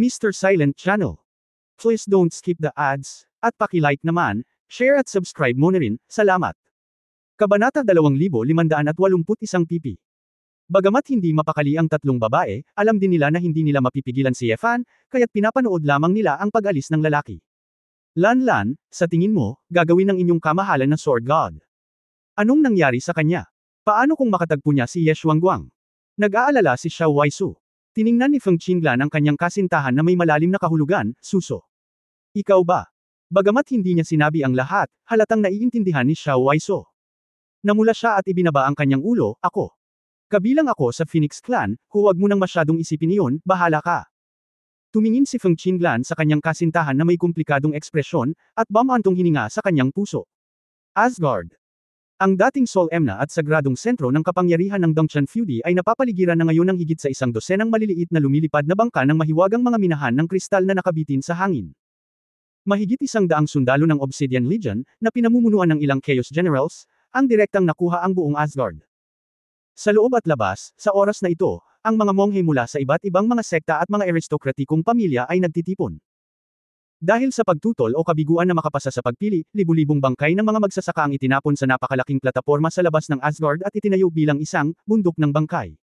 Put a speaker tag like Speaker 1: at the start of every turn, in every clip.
Speaker 1: Mr. Silent Channel. Please don't skip the ads, at paki-like naman, share at subscribe mo na rin, salamat. Kabanata 2581 pp. Bagamat hindi mapakali ang tatlong babae, alam din nila na hindi nila mapipigilan si Yefan, kaya't pinapanood lamang nila ang pag-alis ng lalaki. Lan, sa tingin mo, gagawin ng inyong kamahalan na Sword God? Anong nangyari sa kanya? Paano kung makatagpo niya si Ye Xuanguang? Nag-aalala si Xiao Waisu. Tiningnan ni Feng Qinglan ang kanyang kasintahan na may malalim na kahulugan, suso. Ikaw ba? Bagamat hindi niya sinabi ang lahat, halatang naiintindihan ni Xiao Waisu. Namula siya at ibinaba ang kanyang ulo, ako. Kabilang ako sa Phoenix Clan, huwag mo nang masyadong isipin iyon, bahala ka. Tumingin si Feng Qinglan sa kanyang kasintahan na may komplikadong ekspresyon, at bamantong hininga sa kanyang puso. Asgard. Ang dating solemna at sagradong sentro ng kapangyarihan ng Dongtian Feudi ay napapaligiran na ngayon ng higit sa 100 maliliit na lumilipad na bangka ng mahiwagang mga minahan ng kristal na nakabitin sa hangin. Mahigit 100 sundalo ng Obsidian Legion, na pinamumunuan ng ilang Chaos Generals, ang direktang nakuha ang buong Asgard. Sa loob at labas, sa oras na ito, ang mga monghe mula sa iba't ibang mga sekta at mga aristokratikong pamilya ay nagtitipon. Dahil sa pagtutol o kabiguan na makapasa sa pagpili, libu-libong bangkay ng mga magsasaka ang itinapon sa napakalaking plataporma sa labas ng Asgard at itinayo bilang isang bundok ng bangkay.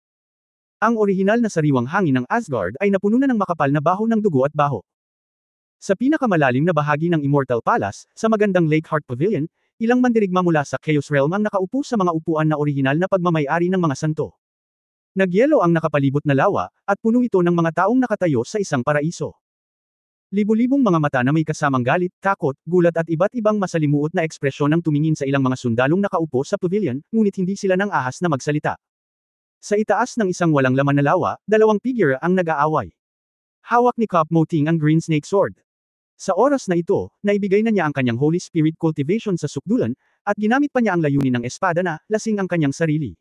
Speaker 1: Ang orihinal na sariwang hangin ng Asgard ay napuno na ng makapal na baho ng dugo at baho. Sa pinakamalalim na bahagi ng Immortal Palace, sa magandang Lakeheart Pavilion, ilang mandirigma mula sa Chaos Realm ang nakaupo sa mga upuan na orihinal na pagmamay-ari ng mga santo. Nagyelo ang nakapalibot na lawa, at puno ito ng mga taong nakatayo sa isang paraiso. Libu-libong mga mata na may kasamang galit, takot, gulat at iba't ibang masalimuot na ekspresyon ang tumingin sa ilang mga sundalong nakaupo sa pavilion, ngunit hindi sila nang ahas na magsalita. Sa itaas ng isang walang laman na lawa, dalawang figure ang nag-aaway. Hawak ni Kop Moting ang Green Snake Sword. Sa oras na ito, naibigay na niya ang kanyang Holy Spirit cultivation sa sukdulan, at ginamit pa niya ang layunin ng espada na, lasing ang kanyang sarili.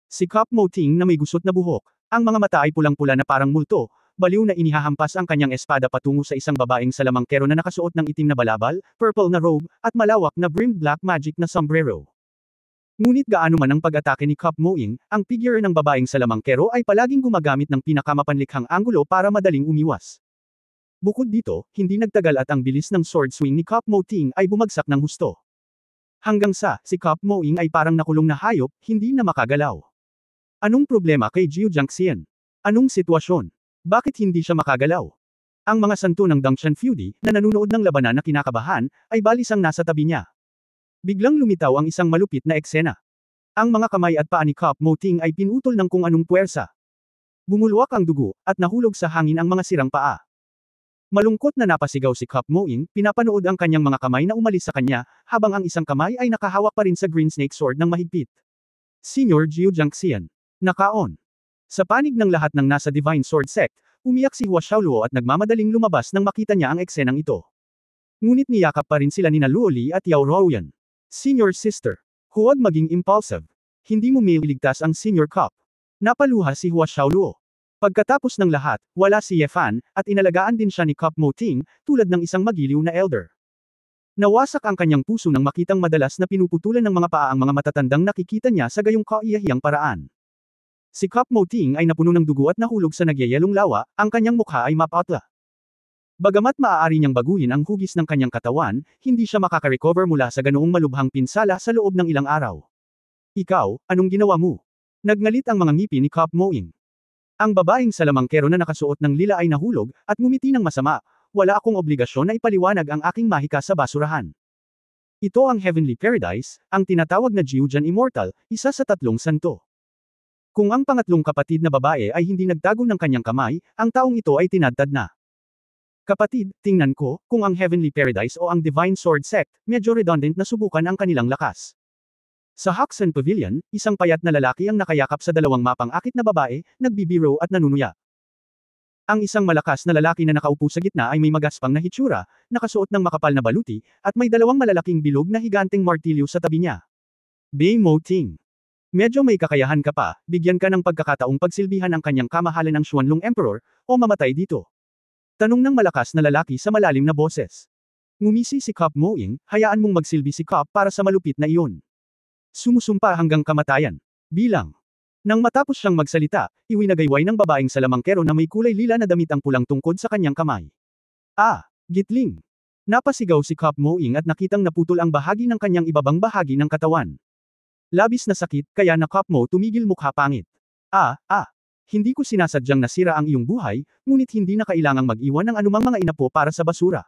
Speaker 1: Si Kop Moting na may gusot na buhok, ang mga mata ay pulang-pula na parang multo, baliw na inihahampas ang kanyang espada patungo sa isang babaeng salamangkero na nakasuot ng itim na balabal, purple na robe, at malawak na brimmed black magic na sombrero. Ngunit gaano man ang pag-atake ni Kop Moing, ang figure ng babaeng salamangkero ay palaging gumagamit ng pinakamapanlikhang anggulo para madaling umiwas. Bukod dito, hindi nagtagal at ang bilis ng sword swing ni Kop Moting ay bumagsak ng husto. Hanggang si Kop Moing ay parang nakulong na hayop, hindi na makagalaw. Anong problema kay Jiu Jiangxian? Anong sitwasyon? Bakit hindi siya makagalaw? Ang mga santo ng Dongtian Feudi, na nanunood ng labanan na kinakabahan, ay balisang nasa tabi niya. Biglang lumitaw ang isang malupit na eksena. Ang mga kamay at paa ni Kop Moting ay pinutol ng kung anong puwersa. Bumulwak ang dugo, at nahulog sa hangin ang mga sirang paa. Malungkot na napasigaw si Kop Moing, pinapanood ang kanyang mga kamay na umalis sa kanya, habang ang isang kamay ay nakahawak pa rin sa Green Snake Sword ng mahigpit. Senior Jiu Jiangxian. Nakaon. Sa panig ng lahat ng nasa Divine Sword Sect, umiyak si Hua Xiaoluo at nagmamadaling lumabas nang makita niya ang eksenang ito. Ngunit niyakap pa rin sila ni Luoli at Yao Ruoyan. Senior Sister. Huwag maging impulsive. Hindi mo may iligtas ang Senior Kop. Napaluha si Hua Xiaoluo. Pagkatapos ng lahat, wala si Yefan, at inalagaan din siya ni Kop Moting, tulad ng isang magiliw na elder. Nawasak ang kanyang puso nang makitang madalas na pinuputulan ng mga paa ang mga matatandang nakikita niya sa gayong kaiyahiyang paraan. Si Kop Moting ay napuno ng dugo at nahulog sa nagyayelong lawa, ang kanyang mukha ay mapatla. Bagamat maaari niyang baguhin ang hugis ng kanyang katawan, hindi siya makaka-recover mula sa ganoong malubhang pinsala sa loob ng ilang araw. Ikaw, anong ginawa mo? Nagngalit ang mga ngipin ni Kop Moing. Ang babaeng salamangkero na nakasuot ng lila ay nahulog, at ngumiti ng masama, wala akong obligasyon na ipaliwanag ang aking mahika sa basurahan. Ito ang Heavenly Paradise, ang tinatawag na Jiujian Immortal, isa sa tatlong santo. Kung ang pangatlong kapatid na babae ay hindi nagtago ng kanyang kamay, ang taong ito ay tinadtad na. Kapatid, tingnan ko, kung ang Heavenly Paradise o ang Divine Sword Sect, medyo redundant na subukan ang kanilang lakas. Sa Hoxton Pavilion, isang payat na lalaki ang nakayakap sa dalawang mapang-akit na babae, nagbibiro at nanunuya. Ang isang malakas na lalaki na nakaupo sa gitna ay may magaspang na hitsura, nakasuot ng makapal na baluti, at may dalawang malalaking bilog na higanteng martilyo sa tabi niya. Bei Moting. Medyo may kakayahan ka pa, bigyan ka ng pagkakataong pagsilbihan ang kanyang kamahalan ng Xuanlong Emperor, o mamatay dito. Tanong ng malakas na lalaki sa malalim na boses. Ngumisi si Kop Moing, hayaan mong magsilbi si Kop para sa malupit na iyon. Sumusumpa hanggang kamatayan. Bilang. Nang matapos siyang magsalita, iwinagayway ng babaeng salamangkero na may kulay lila na damit ang pulang tungkod sa kanyang kamay. Ah! Gitling! Napasigaw si Kap Moing at nakitang naputol ang bahagi ng kanyang ibabang bahagi ng katawan. Labis na sakit, kaya na Kap Mo tumigil mukha pangit. Hindi ko sinasadyang nasira ang iyong buhay, ngunit hindi na kailangang mag-iwan ng anumang mga inapo para sa basura.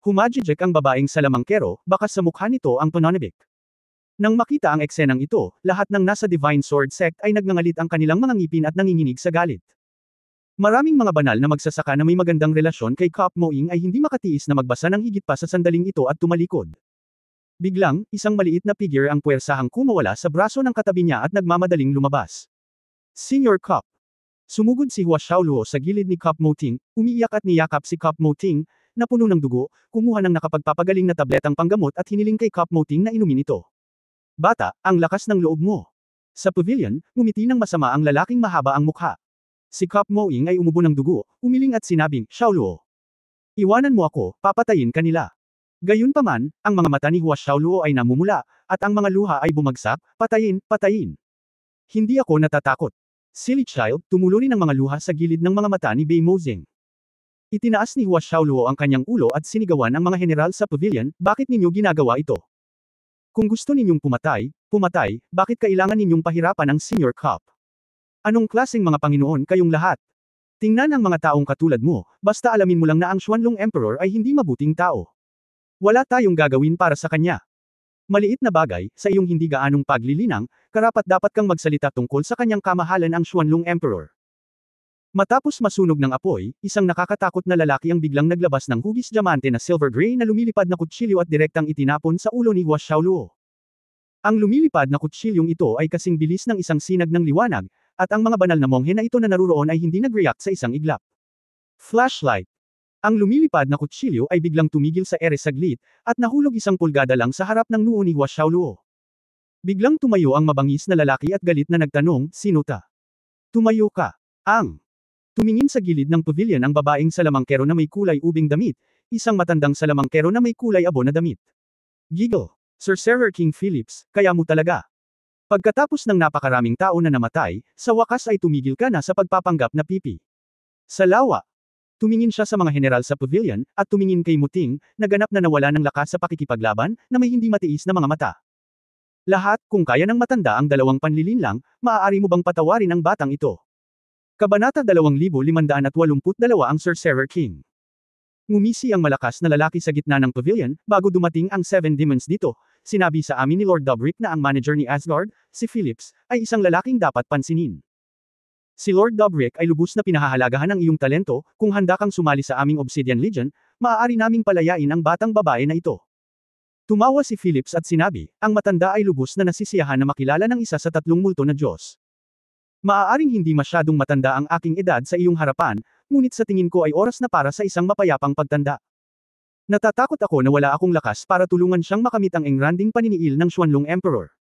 Speaker 1: Humajijek ang babaeng salamangkero, bakas sa mukha nito ang pananabik. Nang makita ang eksenang ito, lahat ng nasa Divine Sword Sect ay nagngangalit ang kanilang mga ngipin at nanginginig sa galit. Maraming mga banal na magsasaka na may magandang relasyon kay Kap Moing ay hindi makatiis na magbasa ng higit pa sa sandaling ito at tumalikod. Biglang, isang maliit na figure ang puwersahang kumawala sa braso ng katabi niya at nagmamadaling lumabas. Senior Kap. Sumugod si Hua Xiaoluo sa gilid ni Kap Moting, umiiyak at niyakap si Kap Moting, na puno ng dugo, kumuha ng nakapagpapagaling na tabletang panggamot at hiniling kay Kap Moting na inumin ito. Bata, ang lakas ng loob mo. Sa pavilion, ngumiti ng masama ang lalaking mahaba ang mukha. Si Kap Moing ay umubo ng dugo, umiling at sinabing, Xiaoluo. Iwanan mo ako, papatayin ka nila. Gayunpaman, ang mga mata ni Hua Xiaoluo ay namumula, at ang mga luha ay bumagsak, patayin. Hindi ako natatakot. Silly child, tumulo rin ang mga luha sa gilid ng mga mata ni Bei Mozeng. Itinaas ni Hua Xiaoluo ang kanyang ulo at sinigawan ang mga general sa pavilion, bakit ninyo ginagawa ito? Kung gusto ninyong pumatay, bakit kailangan ninyong pahirapan ang Senior Kap? Anong klaseng mga Panginoon kayong lahat? Tingnan ang mga taong katulad mo, basta alamin mo lang na ang Xuanlong Emperor ay hindi mabuting tao. Wala tayong gagawin para sa kanya. Maliit na bagay, sa iyong hindi gaanong paglilinang, karapat-dapat kang magsalita tungkol sa kanyang kamahalan ang Xuanlong Emperor. Matapos masunog ng apoy, isang nakakatakot na lalaki ang biglang naglabas ng hugis diamante na silver gray na lumilipad na kutsilyo at direktang itinapon sa ulo ni Hua Xiaoluo. Ang lumilipad na kutsilyong ito ay kasing bilis ng isang sinag ng liwanag, at ang mga banal na monghe na ito na naruroon ay hindi nag-react sa isang iglap. Flashlight. Ang lumilipad na kutsilyo ay biglang tumigil sa ere saglit, at nahulog isang pulgada lang sa harap ng noo ni Hua Xiaoluo. Biglang tumayo ang mabangis na lalaki at galit na nagtanong, sino ta? Tumayo ka. Tumingin sa gilid ng pavilion ang babaeng salamangkero na may kulay ubing damit, isang matandang salamangkero na may kulay abo na damit. Giggle. Sorcerer King Philips, kaya mo talaga. Pagkatapos ng napakaraming tao na namatay, sa wakas ay tumigil ka na sa pagpapanggap na pipi. Sa lawa. Tumingin siya sa mga general sa pavilion, at tumingin kay Muting, naganap na nawala ng lakas sa pakikipaglaban, na may hindi matiis na mga mata. Lahat, kung kaya ng matanda ang dalawang panlilinlang, maaari mo bang patawarin ang batang ito? Kabanata 2582 ang Sorcerer King. Ngumisi ang malakas na lalaki sa gitna ng pavilion, bago dumating ang 7 demons dito. Sinabi sa amin ni Lord Dobrik na ang manager ni Asgard, si Philips, ay isang lalaking dapat pansinin. Si Lord Dobrik ay lubos na pinahahalagahan ang iyong talento, kung handa kang sumali sa aming Obsidian Legion, maaari naming palayain ang batang babae na ito. Tumawa si Philips at sinabi, ang matanda ay lubos na nasisiyahan na makilala ng isa sa 3 multo na Diyos. Maaaring hindi masyadong matanda ang aking edad sa iyong harapan, ngunit sa tingin ko ay oras na para sa isang mapayapang pagtanda. Natatakot ako na wala akong lakas para tulungan siyang makamit ang engranding paniniil ng Xuanlong Emperor.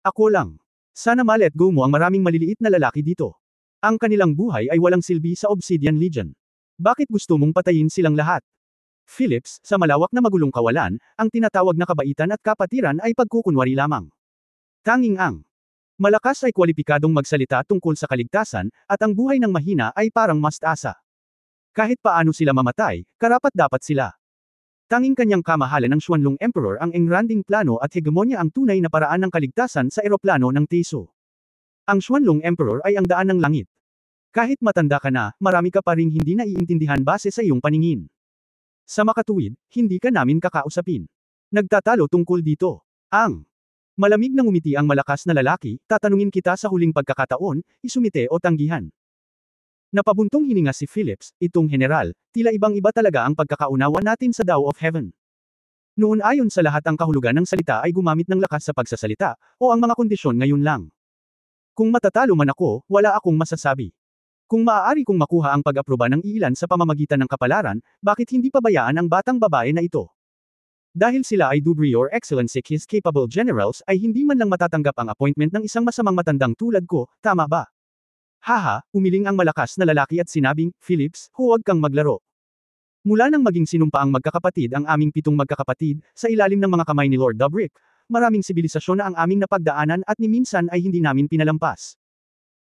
Speaker 1: Ako lang. Sana ma-let go mo ang maraming maliliit na lalaki dito. Ang kanilang buhay ay walang silbi sa Obsidian Legion. Bakit gusto mong patayin silang lahat? Philips, sa malawak na magulong kawalan, ang tinatawag na kabaitan at kapatiran ay pagkukunwari lamang. Tanging ang malakas ay kwalipikadong magsalita tungkol sa kaligtasan, at ang buhay ng mahina ay parang mastasa. Kahit paano sila mamatay, karapat-dapat sila. Tanging kanyang kamahalan ng Xuanlong Emperor ang engranding plano at hegemonya ang tunay na paraan ng kaligtasan sa eroplano ng Teiso. Ang Xuanlong Emperor ay ang daan ng langit. Kahit matanda ka na, marami ka pa ring hindi naiintindihan base sa iyong paningin. Sa makatuwid, hindi ka namin kakausapin. Nagtatalo tungkol dito. Malamig na ngumiti ang malakas na lalaki, tatanungin kita sa huling pagkakataon, isumite o tanggihan. Napabuntong hininga si Philips, itong general, tila ibang-iba talaga ang pagkakaunawa natin sa Tao of Heaven. Noon ayon sa lahat ang kahulugan ng salita ay gumamit ng lakas sa pagsasalita, o ang mga kondisyon ngayon lang. Kung matatalo man ako, wala akong masasabi. Kung maaari kong makuha ang pag-aproba ng iilan sa pamamagitan ng kapalaran, bakit hindi pabayaan ang batang babae na ito? Dahil sila ay Dubri or Excellency His Capable Generals ay hindi man lang matatanggap ang appointment ng isang masamang matandang tulad ko, tama ba? Haha, umiling ang malakas na lalaki at sinabing, Philips, huwag kang maglaro. Mula nang maging sinumpaang magkakapatid ang aming 7 magkakapatid, sa ilalim ng mga kamay ni Lord Dobrik, maraming sibilisasyon na ang aming napagdaanan at ni minsan ay hindi namin pinalampas.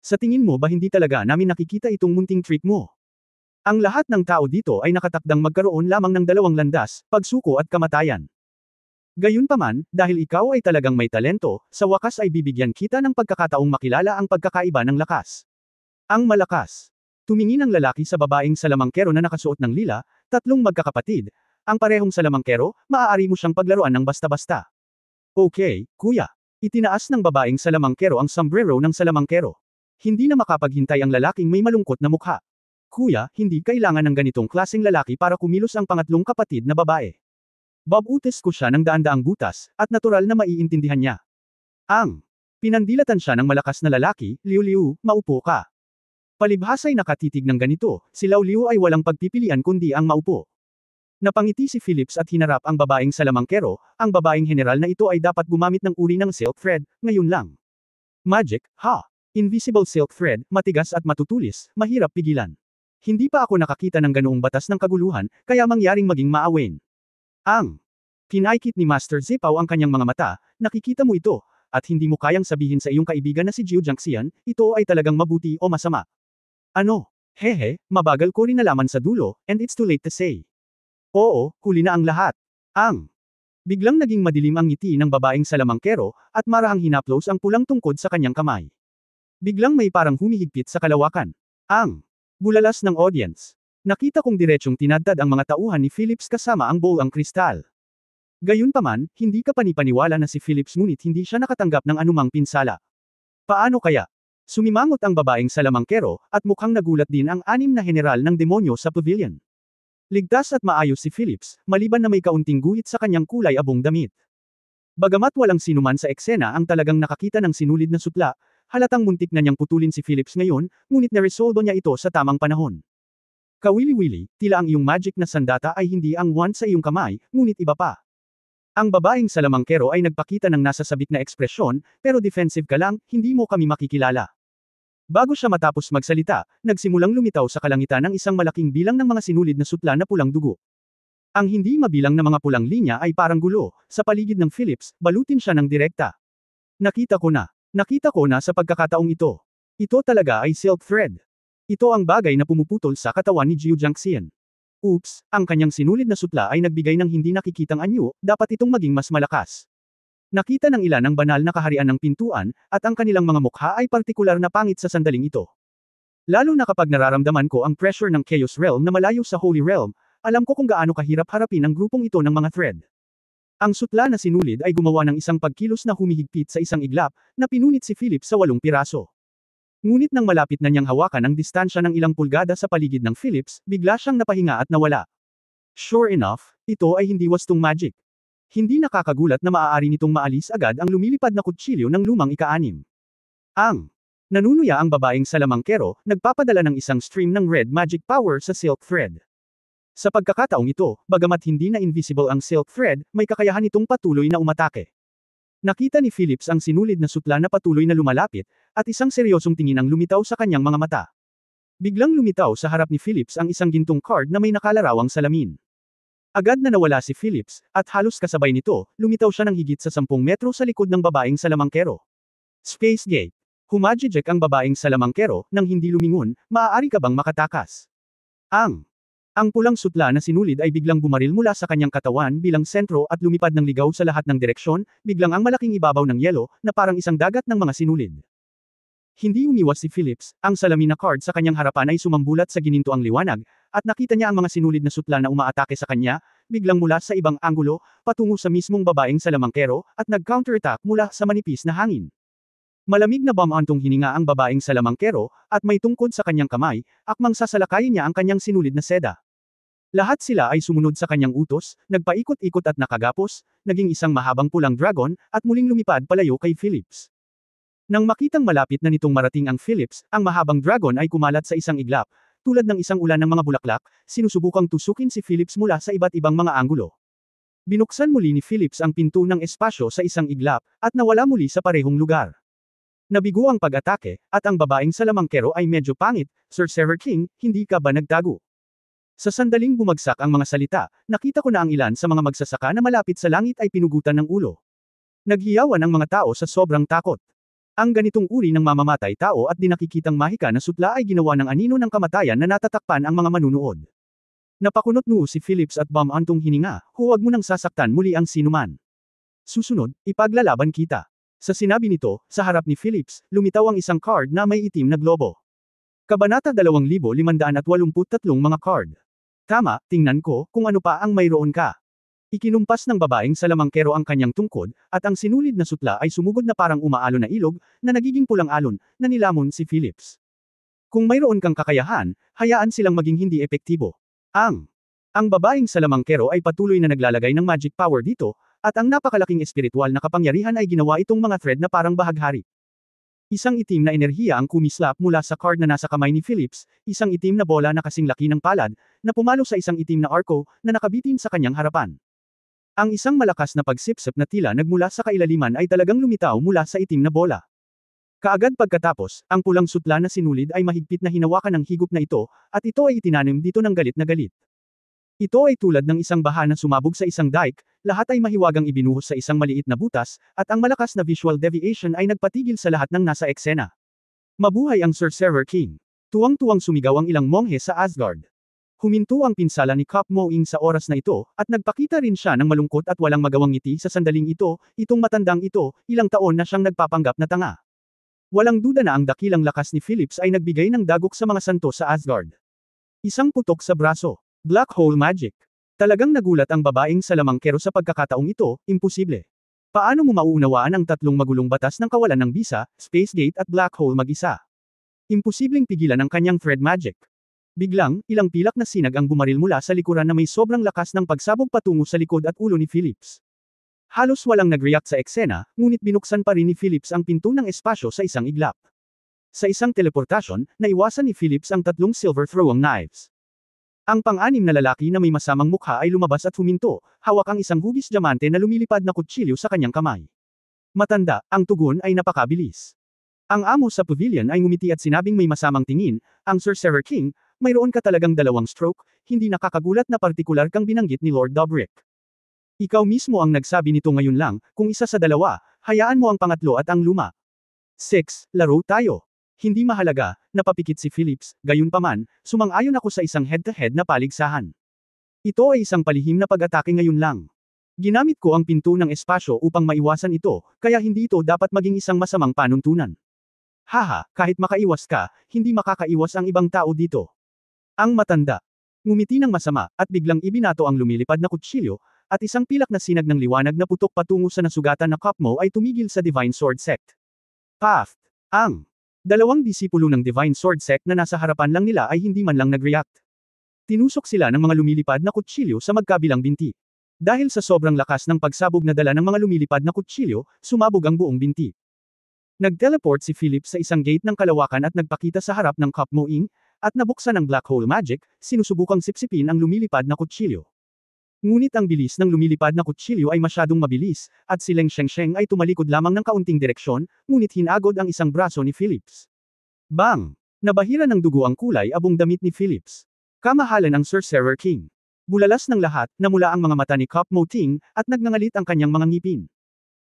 Speaker 1: Sa tingin mo ba hindi talaga namin nakikita itong munting trick mo? Ang lahat ng tao dito ay nakatakdang magkaroon lamang ng dalawang landas, pagsuko at kamatayan. Gayunpaman, dahil ikaw ay talagang may talento, sa wakas ay bibigyan kita ng pagkakataong makilala ang pagkakaiba ng lakas. Ang malakas. Tumingin ang lalaki sa babaeng salamangkero na nakasuot ng lila, tatlong magkakapatid. Ang parehong salamangkero, maaari mo siyang paglaruan ng basta-basta. Okay, kuya. Itinaas ng babaeng salamangkero ang sombrero ng salamangkero. Hindi na makapaghintay ang lalaking may malungkot na mukha. Kuya, hindi kailangan ng ganitong klaseng lalaki para kumilos ang pangatlong kapatid na babae. Babutis ko siya ng daan-daang butas, at natural na maiintindihan niya. Pinandilatan siya ng malakas na lalaki, Liu, maupo ka. Palibhasa'y nakatitig ng ganito, si Liu ay walang pagpipilian kundi ang maupo. Napangiti si Phillips at hinarap ang babaeng salamangkero, ang babaeng general na ito ay dapat gumamit ng uri ng silk thread, ngayon lang. Magic, ha? Invisible silk thread, matigas at matutulis, mahirap pigilan. Hindi pa ako nakakita ng ganoong batas ng kaguluhan, kaya mangyaring maging maawain. Kinaikit ni Master Zipaw ang kanyang mga mata, nakikita mo ito, at hindi mo kayang sabihin sa iyong kaibigan na si Jiu Jiangxian, ito ay talagang mabuti o masama. Ano? Hehe, mabagal ko rin nalaman sa dulo, and it's too late to say. Oo, huli na ang lahat. Biglang naging madilim ang ngiti ng babaeng salamangkero, at marahang hinaplos ang pulang tungkod sa kanyang kamay. Biglang may parang humihigpit sa kalawakan. Bulalas ng audience. Nakita kong diretsyong tinadtad ang mga tauhan ni Phillips kasama ang bowl ang kristal. Gayunpaman, hindi ka panipaniwala na si Phillips ngunit hindi siya nakatanggap ng anumang pinsala. Paano kaya? Sumimangot ang babaeng salamangkero, at mukhang nagulat din ang 6 na general ng demonyo sa pavilion. Ligtas at maayos si Phillips, maliban na may kaunting guhit sa kanyang kulay abong damit. Bagamat walang sinuman sa eksena ang talagang nakakita ng sinulid na sutla, halatang muntik na niyang putulin si Phillips ngayon, ngunit naresolbo niya ito sa tamang panahon. Kawili-wili, tila ang iyong magic na sandata ay hindi ang wand sa iyong kamay, ngunit iba pa. Ang babaeng salamangkero ay nagpakita ng nasasabik na ekspresyon, pero defensive ka lang, hindi mo kami makikilala. Bago siya matapos magsalita, nagsimulang lumitaw sa kalangitan ng isang malaking bilang ng mga sinulid na sutla na pulang dugo. Ang hindi mabilang na mga pulang linya ay parang gulo, sa paligid ng Phillips, balutin siya ng direkta. Nakita ko na sa pagkakataong ito. Ito talaga ay silk thread. Ito ang bagay na pumuputol sa katawan ni Jiu Jiangxian. Oops, ang kanyang sinulid na sutla ay nagbigay ng hindi nakikitang anyo, dapat itong maging mas malakas. Nakita ng ilan ang banal na kaharian ng pintuan, at ang kanilang mga mukha ay partikular na pangit sa sandaling ito. Lalo na kapag nararamdaman ko ang pressure ng Chaos Realm na malayo sa Holy Realm, alam ko kung gaano kahirap harapin ang grupong ito ng mga thread. Ang sutla na sinulid ay gumawa ng isang pagkilos na humihigpit sa isang iglap, na pinunit si Philip sa 8 piraso. Ngunit nang malapit na niyang hawakan ang distansya ng ilang pulgada sa paligid ng Phillips, bigla siyang napahinga at nawala. Sure enough, ito ay hindi wastong magic. Hindi nakakagulat na maaari nitong maalis agad ang lumilipad na kutsilyo ng lumang ika-6. Nanunuya ang babaeng salamangkero, nagpapadala ng isang stream ng red magic power sa silk thread. Sa pagkakataong ito, bagamat hindi na invisible ang silk thread, may kakayahan itong patuloy na umatake. Nakita ni Phillips ang sinulid na sutla na patuloy na lumalapit, at isang seryosong tingin ang lumitaw sa kanyang mga mata. Biglang lumitaw sa harap ni Phillips ang isang gintong card na may nakalarawang salamin. Agad na nawala si Phillips, at halos kasabay nito, lumitaw siya ng higit sa 10 metro sa likod ng babaeng salamangkero. Space Gate. Humajijek ang babaeng salamangkero, nang hindi lumingon, maaari ka bang makatakas? Ang pulang sutla na sinulid ay biglang bumaril mula sa kanyang katawan bilang sentro at lumipad ng ligaw sa lahat ng direksyon, biglang ang malaking ibabaw ng yelo, na parang isang dagat ng mga sinulid. Hindi umiwas si Phillips, ang salamin na card sa kanyang harapan ay sumambulat sa ginintoang liwanag, at nakita niya ang mga sinulid na sutla na umaatake sa kanya, biglang mula sa ibang anggulo, patungo sa mismong babaeng salamangkero, at nag-counterattack mula sa manipis na hangin. Malamig na bamantong hininga ang babaeng salamangkero, at may tungkod sa kanyang kamay, akmang sasalakayin niya ang kanyang sinulid na seda. Lahat sila ay sumunod sa kanyang utos, nagpaikot-ikot at nakagapos, naging isang mahabang pulang dragon, at muling lumipad palayo kay Phillips. Nang makitang malapit na nitong marating ang Phillips, ang mahabang dragon ay kumalat sa isang iglap, tulad ng isang ulan ng mga bulaklak, sinusubukang tusukin si Phillips mula sa iba't ibang mga anggulo. Binuksan muli ni Phillips ang pinto ng espasyo sa isang iglap, at nawala muli sa parehong lugar. Nabigo ang pag-atake, at ang babaeng salamangkero ay medyo pangit, Sorcerer King, hindi ka ba nagtago? Sa sandaling bumagsak ang mga salita, nakita ko na ang ilan sa mga magsasaka na malapit sa langit ay pinugutan ng ulo. Naghiyawan ang mga tao sa sobrang takot. Ang ganitong uri ng mamamatay tao at di nakikitang mahika na sutla ay ginawa ng anino ng kamatayan na natatakpan ang mga manunood. Napakunot noo si Phillips at bumantong hininga, huwag mo nang sasaktan muli ang sinuman. Susunod, ipaglalaban kita. Sa sinabi nito, sa harap ni Phillips, lumitaw ang isang card na may itim na globo. Kabanata 2583 mga card. Tama, tingnan ko, kung ano pa ang mayroon ka. Ikinumpas ng babaeng salamangkero ang kanyang tungkod, at ang sinulid na sutla ay sumugod na parang umaalon na ilog, na nagiging pulang alon, na nilamon si Phillips. Kung mayroon kang kakayahan, hayaan silang maging hindi epektibo. Ang babaeng salamangkero ay patuloy na naglalagay ng magic power dito, at ang napakalaking espiritual na kapangyarihan ay ginawa itong mga thread na parang bahaghari. Isang itim na enerhiya ang kumislap mula sa card na nasa kamay ni Phillips, isang itim na bola na kasing laki ng palad, na pumalo sa isang itim na arko, na nakabitin sa kanyang harapan. Ang isang malakas na pagsipsip na tila nagmula sa kailaliman ay talagang lumitaw mula sa itim na bola. Kaagad pagkatapos, ang pulang sutla na sinulid ay mahigpit na hinawakan ng higop na ito, at ito ay itinanim dito ng galit na galit. Ito ay tulad ng isang baha na sumabog sa isang dike, lahat ay mahiwagang ibinuhos sa isang maliit na butas, at ang malakas na visual deviation ay nagpatigil sa lahat ng nasa eksena. Mabuhay ang Sorcerer King! Tuwang-tuwang sumigaw ang ilang monghe sa Asgard. Huminto ang pinsala ni Kop Mo-ing sa oras na ito, at nagpakita rin siya ng malungkot at walang magawang ngiti sa sandaling ito, itong matandang ito, ilang taon na siyang nagpapanggap na tanga. Walang duda na ang dakilang lakas ni Phillips ay nagbigay ng dagok sa mga santo sa Asgard. Isang putok sa braso. Black hole magic. Talagang nagulat ang babaeng salamangkero sa pagkakataong ito, imposible. Paano mo mauunawaan ang tatlong magulong batas ng kawalan ng bisa, space gate at black hole mag-isa? Imposibleng pigilan ang kanyang thread magic. Biglang, ilang pilak na sinag ang bumaril mula sa likuran na may sobrang lakas ng pagsabog patungo sa likod at ulo ni Phillips. Halos walang nag-react sa eksena, ngunit binuksan pa rin ni Phillips ang pinto ng espasyo sa isang iglap. Sa isang teleportasyon, naiwasan ni Phillips ang tatlong silver throwing knives. Ang pang-anim na lalaki na may masamang mukha ay lumabas at huminto, hawak ang isang hugis diamante na lumilipad na kutsilyo sa kanyang kamay. Matanda, ang tugon ay napakabilis. Ang amo sa pavilion ay ngumiti at sinabing may masamang tingin, ang Sorcerer King, mayroon ka talagang dalawang stroke, hindi nakakagulat na partikular kang binanggit ni Lord Dobrik. Ikaw mismo ang nagsabi nito ngayon lang, kung isa sa dalawa, hayaan mo ang pangatlo at ang luma. 6. Laro tayo. Hindi mahalaga, napapikit si Phillips, gayunpaman, sumang-ayon ako sa isang head-to-head na paligsahan. Ito ay isang palihim na pag-atake ngayon lang. Ginamit ko ang pinto ng espasyo upang maiwasan ito, kaya hindi ito dapat maging isang masamang panuntunan. Haha, kahit makaiwas ka, hindi makakaiwas ang ibang tao dito. Ang matanda. Ngumiti ng masama, at biglang ibinato ang lumilipad na kutsilyo, at isang pilak na sinag ng liwanag na putok patungo sa nasugatan na Kop Mo ay tumigil sa Divine Sword Sect. Paft. Ang dalawang disipulo ng Divine Sword Sect na nasa harapan lang nila ay hindi man lang nag-react. Tinusok sila ng mga lumilipad na kutsilyo sa magkabilang binti. Dahil sa sobrang lakas ng pagsabog na dala ng mga lumilipad na kutsilyo, sumabog ang buong binti. Nag-teleport si Philip sa isang gate ng kalawakan at nagpakita sa harap ng Kop Mo-ing, at nabuksan ang black hole magic, sinusubukang sipsipin ang lumilipad na kutsilyo. Ngunit ang bilis ng lumilipad na kutsilyo ay masyadong mabilis, at si Leng Shengsheng ay tumalikod lamang ng kaunting direksyon, ngunit hinagod ang isang braso ni Phillips. Bang! Nabahira ng dugo ang kulay abong damit ni Phillips. Kamahalan ang Sorcerer King. Bulalas ng lahat, namula ang mga mata ni Kop Mo-ting, at nagngangalit ang kanyang mga ngipin.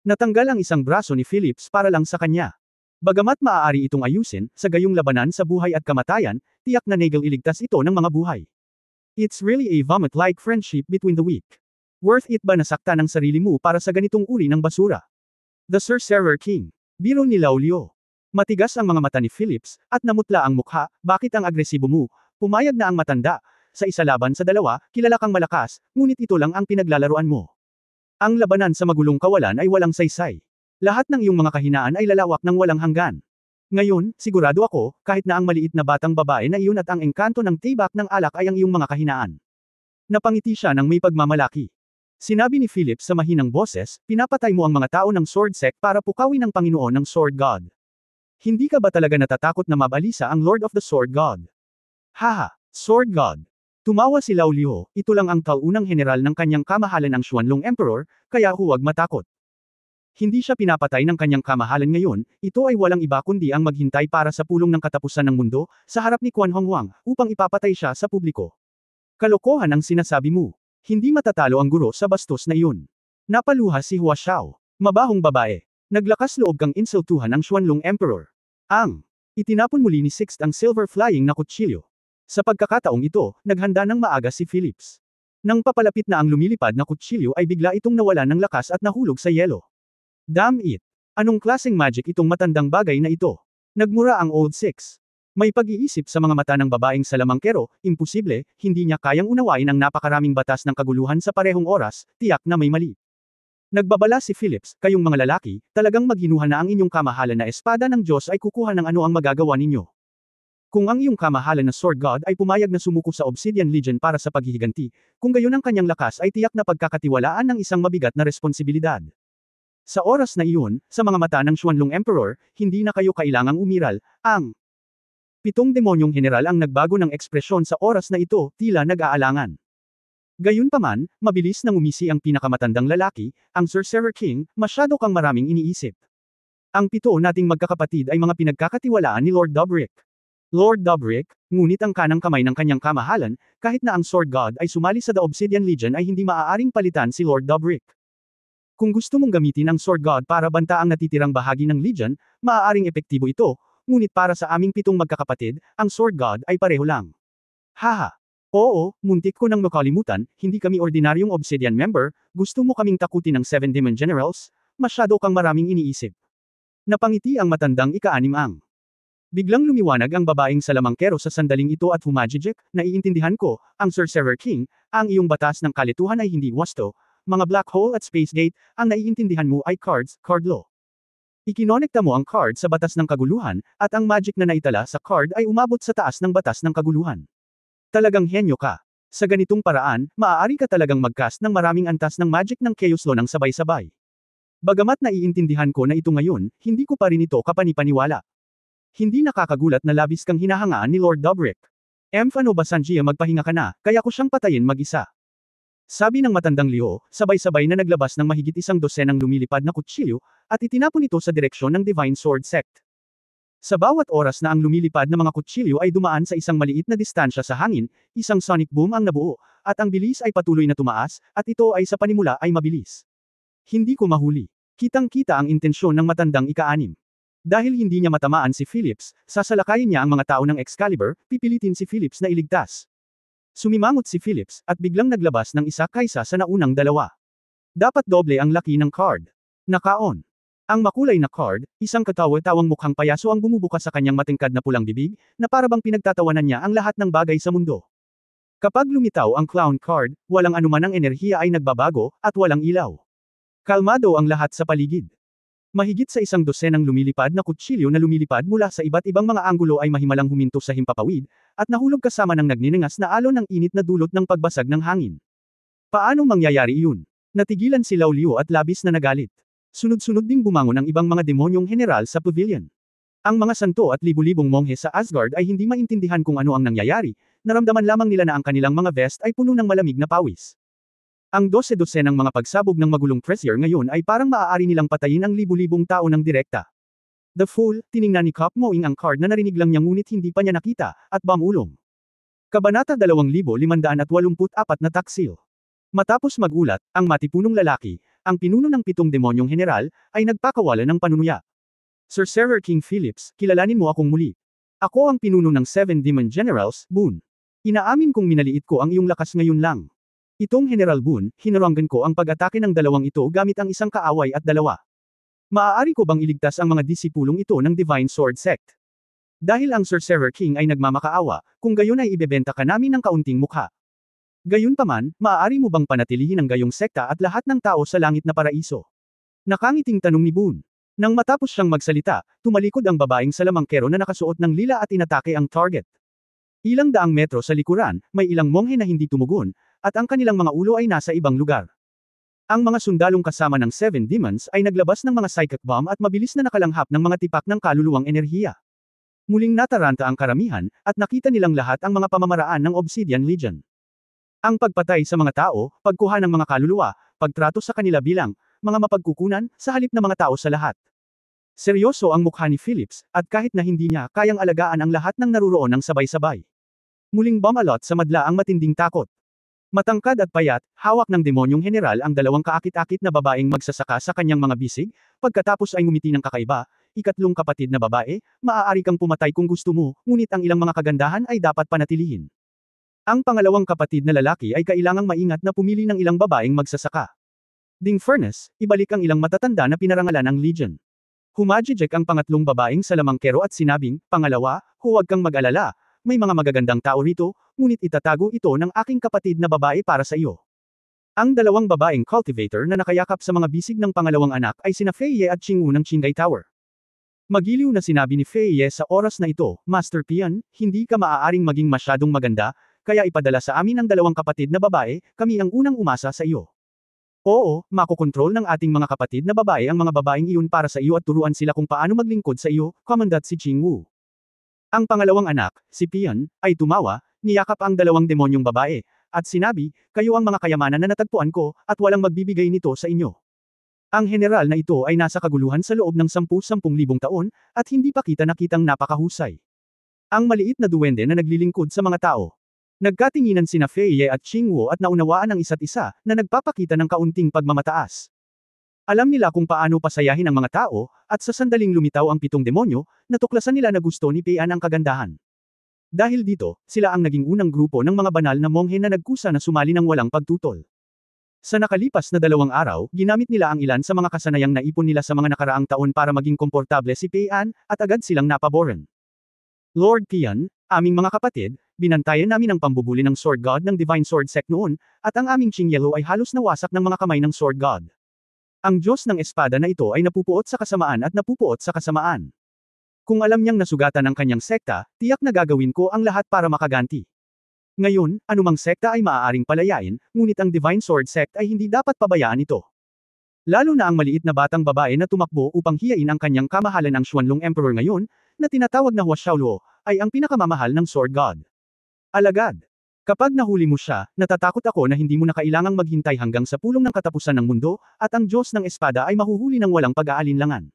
Speaker 1: Natanggal ang isang braso ni Phillips para lang sa kanya. Bagamat maaari itong ayusin, sa gayong labanan sa buhay at kamatayan, tiyak na Nagel iligtas ito ng mga buhay. It's really a vomit-like friendship between the weak. Worth it ba nasaktan ang sarili mo para sa ganitong uri ng basura? The Sorcerer King. Biro ni Lao Liu. Matigas ang mga mata ni Phillips, at namutla ang mukha, bakit ang agresibo mo? Pumayag na ang matanda. Sa isa laban sa dalawa, kilala kang malakas, ngunit ito lang ang pinaglalaruan mo. Ang labanan sa magulong kawalan ay walang saysay. Lahat ng iyong mga kahinaan ay lalawak ng walang hanggan. Ngayon, sigurado ako, kahit na ang maliit na batang babae na iyon at ang engkanto ng tibak ng alak ay ang iyong mga kahinaan. Napangiti siya ng may pagmamalaki. Sinabi ni Philip sa mahinang boses, pinapatay mo ang mga tao ng Sword Sect para pukawin ang Panginoon ng Sword God. Hindi ka ba talaga natatakot na mabalisa ang Lord of the Sword God? Haha, Sword God. Tumawa si Lao Liu, ito lang ang taunang general ng kanyang kamahalan ang Xuanlong Emperor, kaya huwag matakot. Hindi siya pinapatay ng kanyang kamahalan ngayon, ito ay walang iba kundi ang maghintay para sa pulong ng katapusan ng mundo, sa harap ni Quan Honghuang, upang ipapatay siya sa publiko. Kalokohan ang sinasabi mo. Hindi matatalo ang guro sa bastos na iyon. Napaluha si Hua Xiao. Mabahong babae. Naglakas loob kang insultuhan ang Xuanlong Emperor. Itinapon muli ni Sixt ang silver flying na kutsilyo. Sa pagkakataong ito, naghanda ng maaga si Phillips. Nang papalapit na ang lumilipad na kutsilyo ay bigla itong nawalan ng lakas at nahulog sa yelo. Damn it! Anong klaseng magic itong matandang bagay na ito? Nagmura ang Old Six. May pag-iisip sa mga mata ng babaeng salamangkero, imposible, hindi niya kayang unawain ang napakaraming batas ng kaguluhan sa parehong oras, tiyak na may mali. Nagbabala si Phillips, kayong mga lalaki, talagang maghinuha na ang inyong kamahalan na espada ng Diyos ay kukuha ng ano ang magagawa ninyo. Kung ang iyong kamahalan na Sword God ay pumayag na sumuko sa Obsidian Legion para sa paghihiganti, kung gayon ang kanyang lakas ay tiyak na pagkakatiwalaan ng isang mabigat na responsibilidad. Sa oras na iyon, sa mga mata ng Xuanlong Emperor, hindi na kayo kailangang umiral, ang 7 demonyong general ang nagbago ng ekspresyon sa oras na ito, tila nag-aalangan. Gayunpaman, mabilis nang umisi ang pinakamatandang lalaki, ang Sorcerer King, masyado kang maraming iniisip. Ang 7 nating magkakapatid ay mga pinagkakatiwalaan ni Lord Dobrick. Lord Dobrick, ngunit ang kanang kamay ng kanyang kamahalan, kahit na ang Sword God ay sumali sa The Obsidian Legion ay hindi maaaring palitan si Lord Dobrick. Kung gusto mong gamitin ang Sword God para banta ang natitirang bahagi ng Legion, maaaring epektibo ito, ngunit para sa aming 7 magkakapatid, ang Sword God ay pareho lang. Haha! Oo, muntik ko nang makalimutan, hindi kami ordinaryong Obsidian member, gusto mo kaming takutin ng 7 Demon Generals? Masyado kang maraming iniisip. Napangiti ang matandang ika-6 ang. Biglang lumiwanag ang babaeng salamangkero sa sandaling ito at humajijik, naiintindihan ko, ang Sorcerer King, ang iyong batas ng kalituhan ay hindi wasto, mga black hole at space gate, ang naiintindihan mo ay cards, card law. Ikinonekta mo ang card sa batas ng kaguluhan, at ang magic na naitala sa card ay umabot sa taas ng batas ng kaguluhan. Talagang henyo ka. Sa ganitong paraan, maaari ka talagang mag-cast ng maraming antas ng magic ng Chaos Law ng sabay-sabay. Bagamat naiintindihan ko na ito ngayon, hindi ko pa rin ito kapanipaniwala. Hindi nakakagulat na labis kang hinahangaan ni Lord Dobrick. Ano ba Sanjia magpahinga ka na, kaya ko siyang patayin mag-isa. Sabi ng matandang Leo, sabay-sabay na naglabas ng mahigit 100 lumilipad na kutsilyo, at itinapon ito sa direksyon ng Divine Sword Sect. Sa bawat oras na ang lumilipad na mga kutsilyo ay dumaan sa isang maliit na distansya sa hangin, isang sonic boom ang nabuo, at ang bilis ay patuloy na tumaas, at ito ay sa panimula ay mabilis. Hindi ko mahuli. Kitang-kita ang intensyon ng matandang ika-6. Dahil hindi niya matamaan si Phillips, sasalakayin niya ang mga tao ng Excalibur, pipilitin si Phillips na iligtas. Sumimangot si Phillips, at biglang naglabas ng isa kaysa sa naunang 2. Dapat doble ang laki ng card. Nakaon. Ang makulay na card, isang katawa-tawang mukhang payaso ang bumubuka sa kanyang matingkad na pulang bibig, na parabang pinagtatawanan niya ang lahat ng bagay sa mundo. Kapag lumitaw ang clown card, walang anuman ang enerhiya ay nagbabago, at walang ilaw. Kalmado ang lahat sa paligid. Mahigit sa 100 lumilipad na kutsilyo na lumilipad mula sa iba't ibang mga anggulo ay mahimalang huminto sa himpapawid, at nahulog kasama ng nagniningas na alon ng init na dulot ng pagbasag ng hangin. Paano mangyayari iyon? Natigilan si Lao Liu at labis na nagalit. Sunod-sunod ding bumangon ang ibang mga demonyong general sa pavilion. Ang mga santo at libu-libong monghe sa Asgard ay hindi maintindihan kung ano ang nangyayari, naramdaman lamang nila na ang kanilang mga vest ay puno ng malamig na pawis. Ang 12-12 ng mga pagsabog ng magulong pressure ngayon ay parang maaari nilang patayin ang libu-libong tao ng direkta. The Fool, tiningnan ni Cop Moing ang card na narinig lang niya ngunit hindi pa niya nakita, at bamulong. Kabanata 2584 na taksil. Matapos magulat, ang matipunong lalaki, ang pinuno ng 7 demonyong general, ay nagpakawala ng panunuya. Sorcerer King Phillips, kilalanin mo akong muli. Ako ang pinuno ng 7 Demon Generals, Boone. Inaamin kong minaliit ko ang iyong lakas ngayon lang. Itong General Boone, hinaranggan ko ang pag-atake ng dalawang ito gamit ang isang kaaway at 2. Maaari ko bang iligtas ang mga disipulong ito ng Divine Sword Sect? Dahil ang Sorcerer King ay nagmamakaawa, kung gayon ay ibebenta ka namin ng kaunting mukha. Gayunpaman, maaari mo bang panatilihin ang gayong sekta at lahat ng tao sa langit na paraiso? Nakangiting tanong ni Boone. Nang matapos siyang magsalita, tumalikod ang babaeng salamangkero na nakasuot ng lila at inatake ang target. Ilang daang metro sa likuran, may ilang monghe na hindi tumugon, at ang kanilang mga ulo ay nasa ibang lugar. Ang mga sundalong kasama ng 7 Demons ay naglabas ng mga psychic bomb at mabilis na nakalanghap ng mga tipak ng kaluluwang enerhiya. Muling nataranta ang karamihan, at nakita nilang lahat ang mga pamamaraan ng Obsidian Legion. Ang pagpatay sa mga tao, pagkuha ng mga kaluluwa, pagtrato sa kanila bilang mga mapagkukunan, sa halip na mga tao sa lahat. Seryoso ang mukha ni Phillips, at kahit na hindi niya kayang alagaan ang lahat ng naruroon ng sabay-sabay. Muling bumalot sa madla ang matinding takot. Matangkad at payat, hawak ng demonyong general ang dalawang kaakit-akit na babaeng magsasaka sa kanyang mga bisig, pagkatapos ay ngumiti ng kakaiba, ikatlong kapatid na babae, maaari kang pumatay kung gusto mo, ngunit ang ilang mga kagandahan ay dapat panatilihin. Ang pangalawang kapatid na lalaki ay kailangang maingat na pumili ng ilang babaeng magsasaka. Ding Furnace, ibalik ang ilang matatanda na pinarangalan ng Legion. Humajijek ang pangatlong babaeng salamangkero at sinabing, pangalawa, huwag kang mag-alala, may mga magagandang tao rito, ngunit itatago ito ng aking kapatid na babae para sa iyo. Ang dalawang babaeng cultivator na nakayakap sa mga bisig ng pangalawang anak ay sina Fei Ye at Qingwu ng Qinghai Tower. Magiliw na sinabi ni Fei Ye sa oras na ito, Master Pian, hindi ka maaaring maging masyadong maganda, kaya ipadala sa amin ang dalawang kapatid na babae, kami ang unang umasa sa iyo. Oo, makokontrol ng ating mga kapatid na babae ang mga babaeng iyon para sa iyo at turuan sila kung paano maglingkod sa iyo, Commandant si Qingwu. Ang pangalawang anak, si Pian, ay tumawa, niyakap ang dalawang demonyong babae, at sinabi, kayo ang mga kayamanan na natagpuan ko, at walang magbibigay nito sa inyo. Ang general na ito ay nasa kaguluhan sa loob ng 10,000 taon, at hindi pa kita nakitang napakahusay. Ang maliit na duwende na naglilingkod sa mga tao. Nagkatinginan sina Fei Ye at Qingwu at naunawaan ang isa't isa, na nagpapakita ng kaunting pagmamataas. Alam nila kung paano pasayahin ang mga tao, at sa sandaling lumitaw ang 7 demonyo, natuklasan nila na gusto ni Pian ang kagandahan. Dahil dito, sila ang naging unang grupo ng mga banal na monghe na nagkusa na sumali ng walang pagtutol. Sa nakalipas na 2 araw, ginamit nila ang ilan sa mga kasanayang naipon nila sa mga nakaraang taon para maging komportable si Pian, at agad silang napaboran. Lord Pian, aming mga kapatid, binantayan namin ang pambubuli ng Sword God ng Divine Sword Sect noon, at ang aming Qingyelo ay halos nawasak ng mga kamay ng Sword God. Ang Diyos ng Espada na ito ay napupuot sa kasamaan at napupuot sa kasamaan. Kung alam niyang nasugatan ang kanyang sekta, tiyak na gagawin ko ang lahat para makaganti. Ngayon, anumang sekta ay maaaring palayain, ngunit ang Divine Sword Sect ay hindi dapat pabayaan ito. Lalo na ang maliit na batang babae na tumakbo upang hiyain ang kanyang kamahalan ang Xuanlong Emperor ngayon, na tinatawag na Hua Xiaoluo, ay ang pinakamamahal ng Sword God. Alagad. Kapag nahuli mo siya, natatakot ako na hindi mo na kailangang maghintay hanggang sa pulong ng katapusan ng mundo, at ang Diyos ng Espada ay mahuhuli ng walang pag-aalinlangan.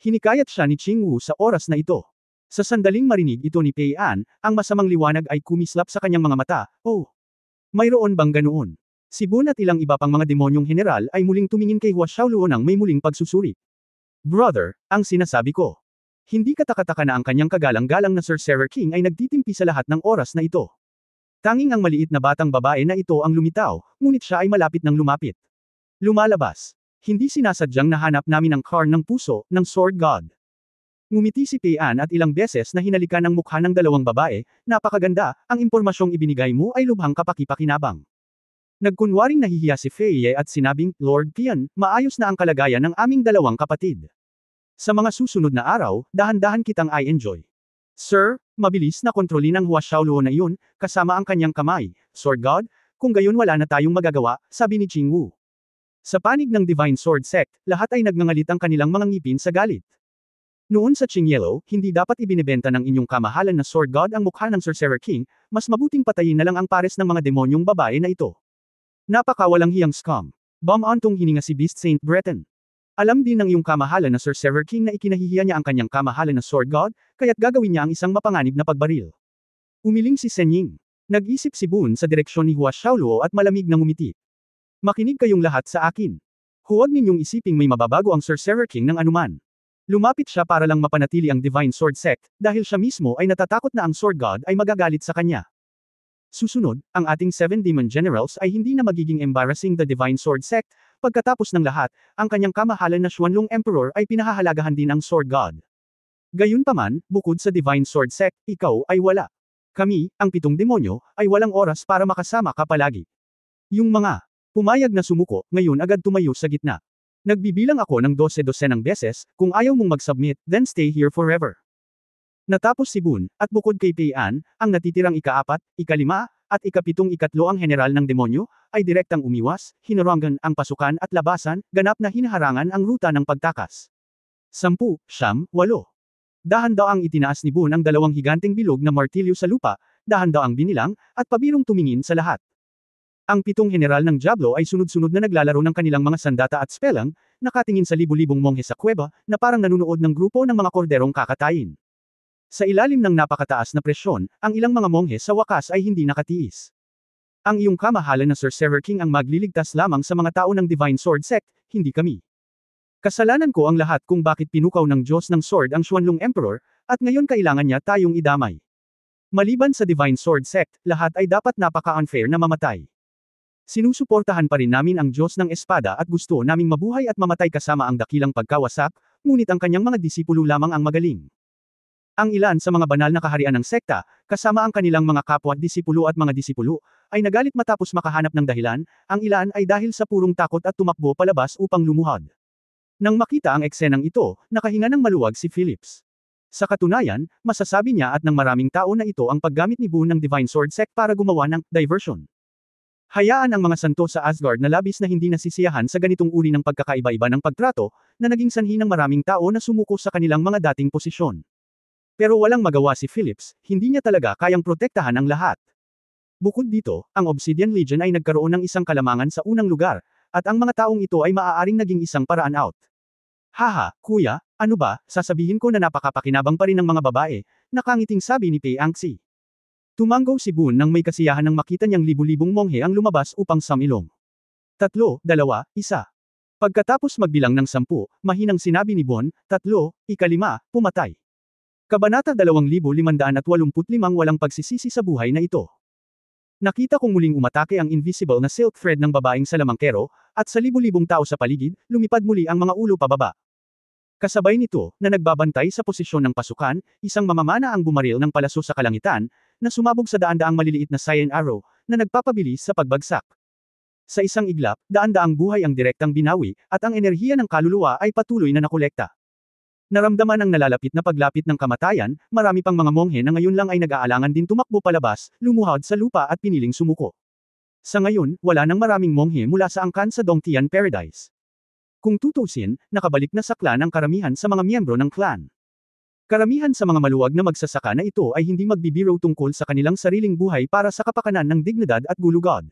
Speaker 1: Hinikayat siya ni Qingwu sa oras na ito. Sa sandaling marinig ito ni Pei An, ang masamang liwanag ay kumislap sa kanyang mga mata, oh. Mayroon bang ganoon? Si Bun at ilang iba pang mga demonyong general ay muling tumingin kay Hua Xiaoluo nang may muling pagsusuri. Brother, ang sinasabi ko. Hindi katakataka na ang kanyang kagalang-galang na Sorcerer King ay nagtitimpi sa lahat ng oras na ito. Tanging ang maliit na batang babae na ito ang lumitaw, ngunit siya ay malapit ng lumapit. Lumalabas. Hindi sinasadyang nahanap namin ang Karn ng puso, ng Sword God. Ngumiti si Pei An at ilang beses na hinalikan ang mukha ng dalawang babae, napakaganda, ang impormasyong ibinigay mo ay lubhang kapaki-pakinabang. Nagkunwaring nahihiya si Fei Ye at sinabing, Lord Pian, maayos na ang kalagayan ng aming dalawang kapatid. Sa mga susunod na araw, dahan-dahan kitang I-enjoy. Sir, mabilis na kontrolin ang Hua Xiaoluo na iyon, kasama ang kanyang kamay, Sword God, kung gayon wala na tayong magagawa, sabi ni Qingwu. Sa panig ng Divine Sword Sect, lahat ay nagngangalit ang kanilang mga ngipin sa galit. Noon sa Qingyelo, hindi dapat ibinebenta ng inyong kamahalan na Sword God ang mukha ng Sorcerer King, mas mabuting patayin na lang ang pares ng mga demonyong babae na ito. Napakawalang hiyang scum. Bum-ontong hininga si Beast Saint Breton. Alam din ng iyong kamahalan na Sorcerer King na ikinahihiya niya ang kanyang kamahalan na Sword God, kaya't gagawin niya ang isang mapanganib na pagbaril. Umiling si Sen Ying. Nag-isip si Bun sa direksyon ni Hua Xiaoluo at malamig na ngumiti. Makinig kayong lahat sa akin. Huwag ninyong isiping may mababago ang Sorcerer King ng anuman. Lumapit siya para lang mapanatili ang Divine Sword Sect, dahil siya mismo ay natatakot na ang Sword God ay magagalit sa kanya. Susunod, ang ating 7 Demon Generals ay hindi na magiging embarrassing the Divine Sword Sect, pagkatapos ng lahat, ang kanyang kamahalan na Xuanlong Emperor ay pinahahalagahan din ang Sword God. Gayunpaman, bukod sa Divine Sword Sect, ikaw ay wala. Kami, ang 7 demonyo, ay walang oras para makasama ka palagi. Yung mga pumayag na sumuko, ngayon agad tumayo sa gitna. Nagbibilang ako ng 12-12 beses, kung ayaw mong mag-submit, then stay here forever. Natapos si Bun, at bukod kay Pei An, ang natitirang ika-4, ika-5, at ika-7-3 ang general ng demonyo, ay direktang umiwas, hinarangan ang pasukan at labasan, ganap na hinaharangan ang ruta ng pagtakas. 10, 9, 8. Dahan-daang itinaas ni Bun ang 2 higanteng bilog na martilyo sa lupa, dahan-daang binilang, at pabirong tumingin sa lahat. Ang 7 general ng Diablo ay sunod-sunod na naglalaro ng kanilang mga sandata at spelang, nakatingin sa libu-libong monghe sa kuweba, na parang nanunood ng grupo ng mga korderong kakatayin. Sa ilalim ng napakataas na presyon, ang ilang mga monghe sa wakas ay hindi nakatiis. Ang iyong kamahalan na Sorcerer King ang magliligtas lamang sa mga tao ng Divine Sword Sect, hindi kami. Kasalanan ko ang lahat kung bakit pinukaw ng Diyos ng Sword ang Xuanlong Emperor, at ngayon kailangan niya tayong idamay. Maliban sa Divine Sword Sect, lahat ay dapat napaka-unfair na mamatay. Sinusuportahan pa rin namin ang Diyos ng Espada at gusto naming mabuhay at mamatay kasama ang dakilang pagkawasak, ngunit ang kanyang mga disipulo lamang ang magaling. Ang ilan sa mga banal na kaharian ng sekta, kasama ang kanilang mga kapwa-disipulo at mga disipulo, ay nagalit matapos makahanap ng dahilan, ang ilan ay dahil sa purong takot at tumakbo palabas upang lumuhod. Nang makita ang eksenang ito, nakahinga ng maluwag si Phillips. Sa katunayan, masasabi niya at ng maraming tao na ito ang paggamit ni Boone ng Divine Sword Sect para gumawa ng diversion. Hayaan ang mga santo sa Asgard na labis na hindi nasisiyahan sa ganitong uri ng pagkakaiba-iba ng pagtrato, na naging sanhi ng maraming tao na sumuko sa kanilang mga dating posisyon. Pero walang magawa si Phillips, hindi niya talaga kayang protektahan ang lahat. Bukod dito, ang Obsidian Legion ay nagkaroon ng isang kalamangan sa unang lugar, at ang mga taong ito ay maaaring naging isang paraan out. Haha, kuya, ano ba, sasabihin ko na napakapakinabang pa rin ng mga babae, nakangiting sabi ni Pei Angxi. Tumanggaw si Boone nang may kasiyahan nang makita niyang libu-libong monghe ang lumabas upang samilong. 3, 2, 1. Pagkatapos magbilang ng 10, mahinang sinabi ni Boone, 3, 5, pumatay. Kabanata 2585 walang pagsisisi sa buhay na ito. Nakita kong muling umatake ang invisible na silk thread ng babaeng salamangkero, at sa libu-libong tao sa paligid, lumipad muli ang mga ulo pababa. Kasabay nito, na nagbabantay sa posisyon ng pasukan, isang mamamana ang bumaril ng palaso sa kalangitan, na sumabog sa daan-daang maliliit na cyan arrow, na nagpapabilis sa pagbagsak. Sa isang iglap, daan-daang buhay ang direktang binawi, at ang enerhiya ng kaluluwa ay patuloy na nakolekta. Naramdaman ang nalalapit na paglapit ng kamatayan, marami pang mga monghe na ngayon lang ay nag-aalangan din tumakbo palabas, lumuhod sa lupa at piniling sumuko. Sa ngayon, wala nang maraming monghe mula sa angkan sa Dongtian Paradise. Kung tutusin, nakabalik na sa clan ang karamihan sa mga miyembro ng clan. Karamihan sa mga maluwag na magsasaka na ito ay hindi magbibiro tungkol sa kanilang sariling buhay para sa kapakanan ng dignidad at gulugod.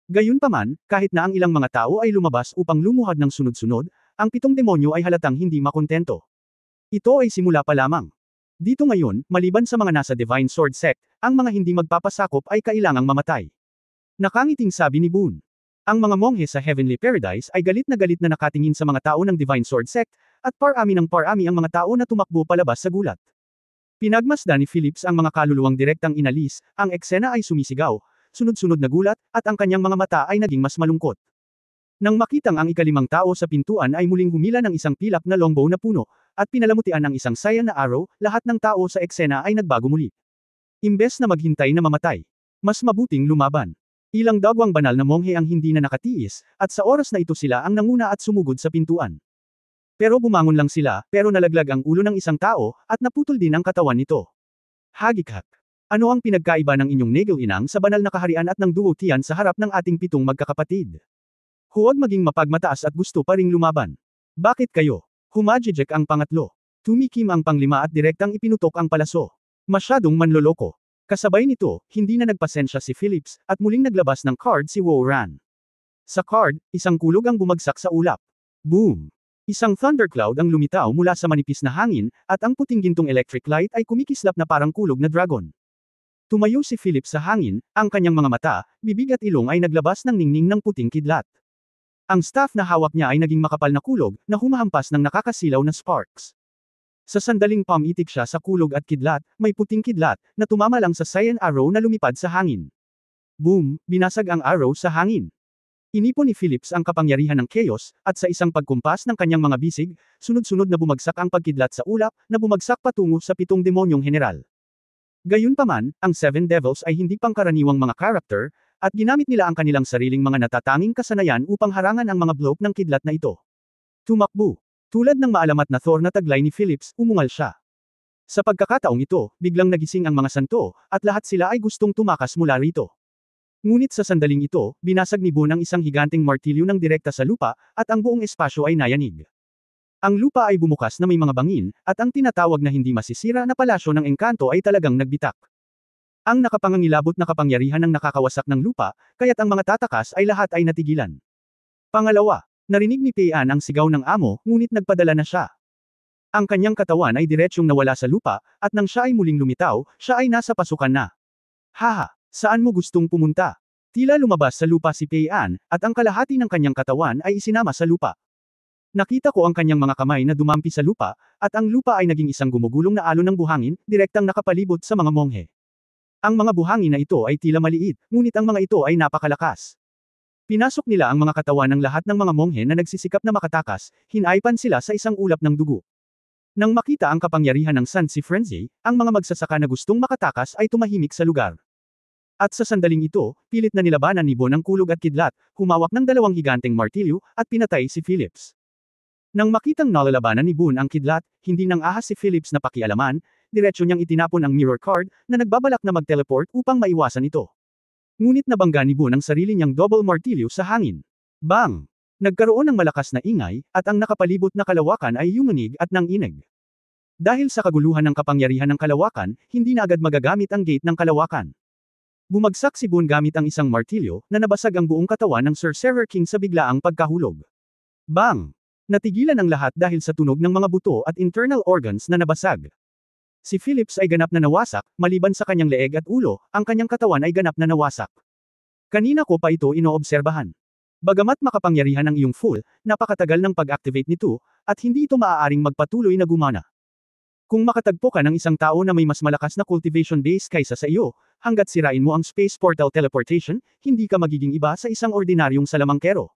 Speaker 1: Gayunpaman, kahit na ang ilang mga tao ay lumabas upang lumuhod ng sunod-sunod, ang 7 demonyo ay halatang hindi makontento. Ito ay simula pa lamang. Dito ngayon, maliban sa mga nasa Divine Sword Sect, ang mga hindi magpapasakop ay kailangang mamatay. Nakangiting sabi ni Boone. Ang mga monghe sa Heavenly Paradise ay galit na nakatingin sa mga tao ng Divine Sword Sect, at parami ng parami ang mga tao na tumakbo palabas sa gulat. Pinagmasdan ni Phillips ang mga kaluluwang direktang inalis, ang eksena ay sumisigaw, sunod-sunod na gulat, at ang kanyang mga mata ay naging mas malungkot. Nang makitang ang ikalimang tao sa pintuan ay muling humila ng isang pilak na longbow na puno, at pinalamutian ng isang cyan na arrow, lahat ng tao sa eksena ay nagbago muli. Imbes na maghintay na mamatay, mas mabuting lumaban. Ilang dagwang banal na monghe ang hindi na nakatiis, at sa oras na ito sila ang nanguna at sumugod sa pintuan. Pero bumangon lang sila, pero nalaglag ang ulo ng isang tao, at naputol din ang katawan nito. Hagikak. Ano ang pinagkaiba ng inyong Nagel Inang sa banal na kaharian at ng Duotian sa harap ng ating 7 magkakapatid? Huwag maging mapagmataas at gusto pa ring lumaban. Bakit kayo? Humajijek ang pangatlo. Tumikim ang panglima at direktang ipinutok ang palaso. Masyadong manloloko. Kasabay nito, hindi na nagpasensya si Phillips, at muling naglabas ng card si Wo-Ran. Sa card, isang kulog ang bumagsak sa ulap. Boom! Isang thundercloud ang lumitaw mula sa manipis na hangin, at ang puting gintong electric light ay kumikislap na parang kulog na dragon. Tumayo si Phillips sa hangin, ang kanyang mga mata, bibig at ilong ay naglabas ng ningning ng puting kidlat. Ang staff na hawak niya ay naging makapal na kulog, na humahampas ng nakakasilaw na sparks. Sa sandaling pumitik siya sa kulog at kidlat, may puting kidlat, na tumama lang sa cyan arrow na lumipad sa hangin. Boom! Binasag ang arrow sa hangin. Inipon ni Phillips ang kapangyarihan ng chaos, at sa isang pagkumpas ng kanyang mga bisig, sunod-sunod na bumagsak ang pagkidlat sa ulap, na bumagsak patungo sa 7 demonyong general. Gayunpaman, ang 7 devils ay hindi pangkaraniwang mga character, at ginamit nila ang kanilang sariling mga natatanging kasanayan upang harangan ang mga bloke ng kidlat na ito. Tumakbo. Tulad ng maalamat na Thor na taglay ni Phillips, umungal siya. Sa pagkakataong ito, biglang nagising ang mga santo, at lahat sila ay gustong tumakas mula rito. Ngunit sa sandaling ito, binasag ni Boone ang isang higanteng martilyo ng direkta sa lupa, at ang buong espasyo ay nayanig. Ang lupa ay bumukas na may mga bangin, at ang tinatawag na hindi masisira na palasyo ng engkanto ay talagang nagbitak. Ang nakapangangilabot na kapangyarihan ng nakakawasak ng lupa, kaya't ang mga tatakas ay lahat ay natigilan. Pangalawa, narinig ni Pei-an ang sigaw ng amo, ngunit nagpadala na siya. Ang kanyang katawan ay diretsyong nawala sa lupa, at nang siya ay muling lumitaw, siya ay nasa pasukan na. Haha, saan mo gustong pumunta? Tila lumabas sa lupa si Pei An, at ang kalahati ng kanyang katawan ay isinama sa lupa. Nakita ko ang kanyang mga kamay na dumampi sa lupa, at ang lupa ay naging isang gumugulong na alon ng buhangin, direktang nakapalibot sa mga monghe. Ang mga buhangin na ito ay tila maliit, ngunit ang mga ito ay napakalakas. Pinasok nila ang mga katawan ng lahat ng mga monghe na nagsisikap na makatakas, hinaipan sila sa isang ulap ng dugo. Nang makita ang kapangyarihan ng Sansi Frenzy, ang mga magsasaka na gustong makatakas ay tumahimik sa lugar. At sa sandaling ito, pilit na nilabanan ni Bon ang kulog at kidlat, humawak ng dalawang higanteng martilyo, at pinatay si Phillips. Nang makitang nalalabanan ni Bon ang kidlat, hindi nang ahas si Phillips na pakialaman, diretso niyang itinapon ang mirror card, na nagbabalak na mag-teleport upang maiwasan ito. Ngunit nabangga ni Bon ang sarili niyang double martilyo sa hangin. Bang! Nagkaroon ng malakas na ingay, at ang nakapalibot na kalawakan ay yumunig at nanginig. Dahil sa kaguluhan ng kapangyarihan ng kalawakan, hindi na agad magagamit ang gate ng kalawakan. Bumagsak si Bon gamit ang isang martilyo, na nabasag ang buong katawan ng Sorcerer King sa biglaang pagkahulog. Bang! Natigilan ang lahat dahil sa tunog ng mga buto at internal organs na nabasag. Si Phillips ay ganap na nawasak, maliban sa kanyang leeg at ulo, ang kanyang katawan ay ganap na nawasak. Kanina ko pa ito inoobserbahan. Bagamat makapangyarihan ang iyong full, napakatagal ng pag-activate nito, at hindi ito maaaring magpatuloy na gumana. Kung makatagpo ka ng isang tao na may mas malakas na cultivation base kaysa sa iyo, hanggat sirain mo ang space portal teleportation, hindi ka magiging iba sa isang ordinaryong salamangkero.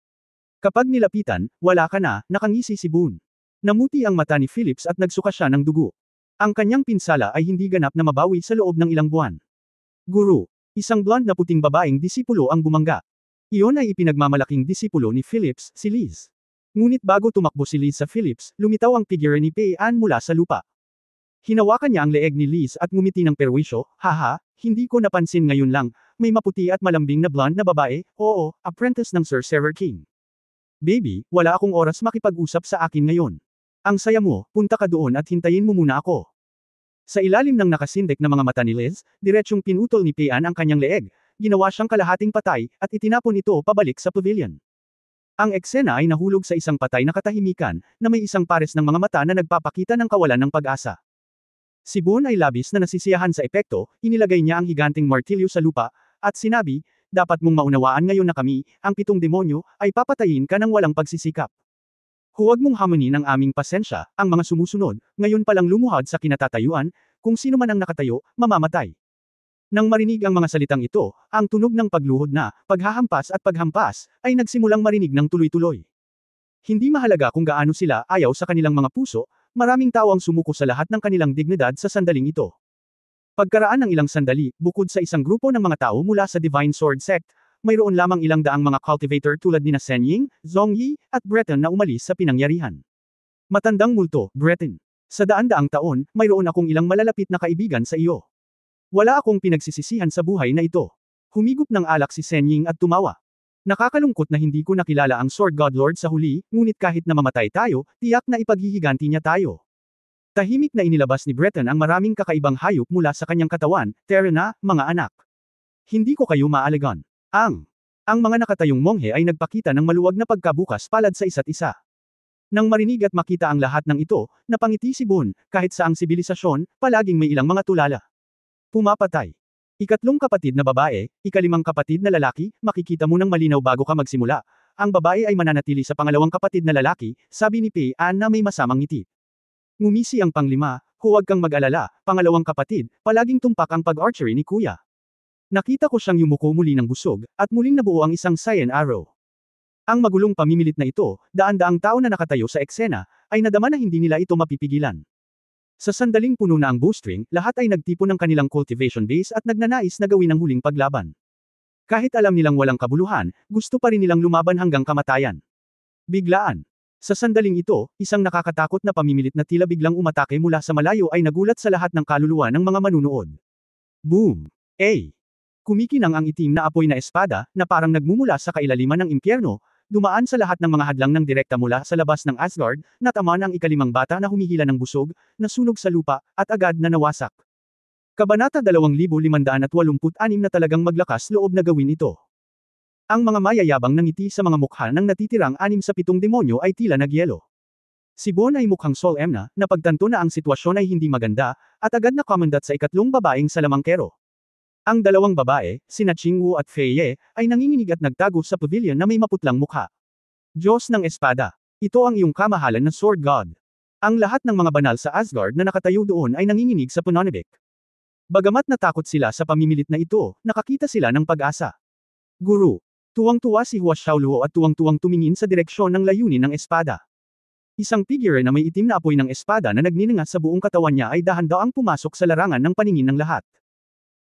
Speaker 1: Kapag nilapitan, wala ka na, nakangisi si Boone. Namuti ang mata ni Phillips at nagsuka siya ng dugo. Ang kanyang pinsala ay hindi ganap na mabawi sa loob ng ilang buwan. Guru, isang blonde na puting babaeng disipulo ang bumangga. Iyon ay ipinagmamalaking disipulo ni Phillips, si Liz. Ngunit bago tumakbo si Liz sa Phillips, lumitaw ang figure ni Pei An mula sa lupa. Hinawakan niya ang leeg ni Liz at ngumiti ng perwisyo, haha, hindi ko napansin ngayon lang, may maputi at malambing na blonde na babae, oo, apprentice ng Sorcerer King. Baby, wala akong oras makipag-usap sa akin ngayon. Ang saya mo, punta ka doon at hintayin mo muna ako. Sa ilalim ng nakasindek na mga mata ni Liz, diretsyong pinutol ni Pei An ang kanyang leeg, ginawa siyang kalahating patay, at itinapon ito pabalik sa pavilion. Ang eksena ay nahulog sa isang patay na katahimikan, na may isang pares ng mga mata na nagpapakita ng kawalan ng pag-asa. Si Boone ay labis na nasisiyahan sa epekto, inilagay niya ang higanting martilyo sa lupa, at sinabi, dapat mong maunawaan ngayon na kami, ang 7 demonyo, ay papatayin ka ng walang pagsisikap. Huwag mong hamunin ang aming pasensya, ang mga sumusunod, ngayon palang lumuhad sa kinatatayuan, kung sino man ang nakatayo, mamamatay. Nang marinig ang mga salitang ito, ang tunog ng pagluhod na, paghahampas at paghampas, ay nagsimulang marinig ng tuloy-tuloy. Hindi mahalaga kung gaano sila ayaw sa kanilang mga puso, maraming tao ang sumuko sa lahat ng kanilang dignidad sa sandaling ito. Pagkaraan ng ilang sandali, bukod sa isang grupo ng mga tao mula sa Divine Sword Sect, mayroon lamang ilang daang mga cultivator tulad nina Sen Ying, Zhong Yi, at Breton na umalis sa pinangyarihan. Matandang multo, Breton. Sa daan-daang taon, mayroon akong ilang malalapit na kaibigan sa iyo. Wala akong pinagsisisihan sa buhay na ito. Humigop ng alak si Sen Ying at tumawa. Nakakalungkot na hindi ko nakilala ang Sword God Lord sa huli, ngunit kahit na mamatay tayo, tiyak na ipaghihiganti niya tayo. Tahimik na inilabas ni Breton ang maraming kakaibang hayop mula sa kanyang katawan, Terra na, mga anak. Hindi ko kayo maalagan. Ang mga nakatayong monghe ay nagpakita ng maluwag na pagkabukas palad sa isa't isa. Nang marinig at makita ang lahat ng ito, napangiti si Boone, kahit sa ang sibilisasyon, palaging may ilang mga tulala. Pumapatay. Ikatlong kapatid na babae, ikalimang kapatid na lalaki, makikita mo ng malinaw bago ka magsimula. Ang babae ay mananatili sa pangalawang kapatid na lalaki, sabi ni Pei An na may masamang ngiti. Ngumisi ang panglima, huwag kang mag-alala, pangalawang kapatid, palaging tumpak ang pag-archery ni kuya. Nakita ko siyang yumuko muli ng busog, at muling nabuo ang isang cyan arrow. Ang magulong pamimilit na ito, daan-daang tao na nakatayo sa eksena, ay nadama na hindi nila ito mapipigilan. Sa sandaling puno na ang bowstring, lahat ay nagtipon ng kanilang cultivation base at nagnanais na gawin ang huling paglaban. Kahit alam nilang walang kabuluhan, gusto pa rin nilang lumaban hanggang kamatayan. Biglaan. Sa sandaling ito, isang nakakatakot na pamimilit na tila biglang umatake mula sa malayo ay nagulat sa lahat ng kaluluwa ng mga manunood. Boom! Kumikinang ang itim na apoy na espada, na parang nagmumula sa kailaliman ng impyerno, dumaan sa lahat ng mga hadlang ng direkta mula sa labas ng Asgard, natamaan ang ikalimang bata na humihila ng busog, nasunog sa lupa, at agad na nawasak. Kabanata 2586 na talagang maglakas loob na gawin ito. Ang mga mayayabang nangiti sa mga mukha ng natitirang 6 sa 7 demonyo ay tila nagyelo. Si Bon ay mukhang solemn na, napagtanto na ang sitwasyon ay hindi maganda, at agad na komandat sa ikatlong babaeng salamangkero. Ang dalawang babae, sina Qingwu at Fei Ye, ay nanginginig at nagtago sa pavilion na may maputlang mukha. Diyos ng Espada. Ito ang iyong kamahalan na Sword God. Ang lahat ng mga banal sa Asgard na nakatayo doon ay nanginginig sa pananabik. Bagamat natakot sila sa pamimilit na ito, nakakita sila ng pag-asa. Guru. Tuwang-tuwa si Hua Xiaoluo at tuwang-tuwang tumingin sa direksyon ng layunin ng espada. Isang figure na may itim na apoy ng espada na nagninanga sa buong katawan niya ay dahan-daang pumasok sa larangan ng paningin ng lahat.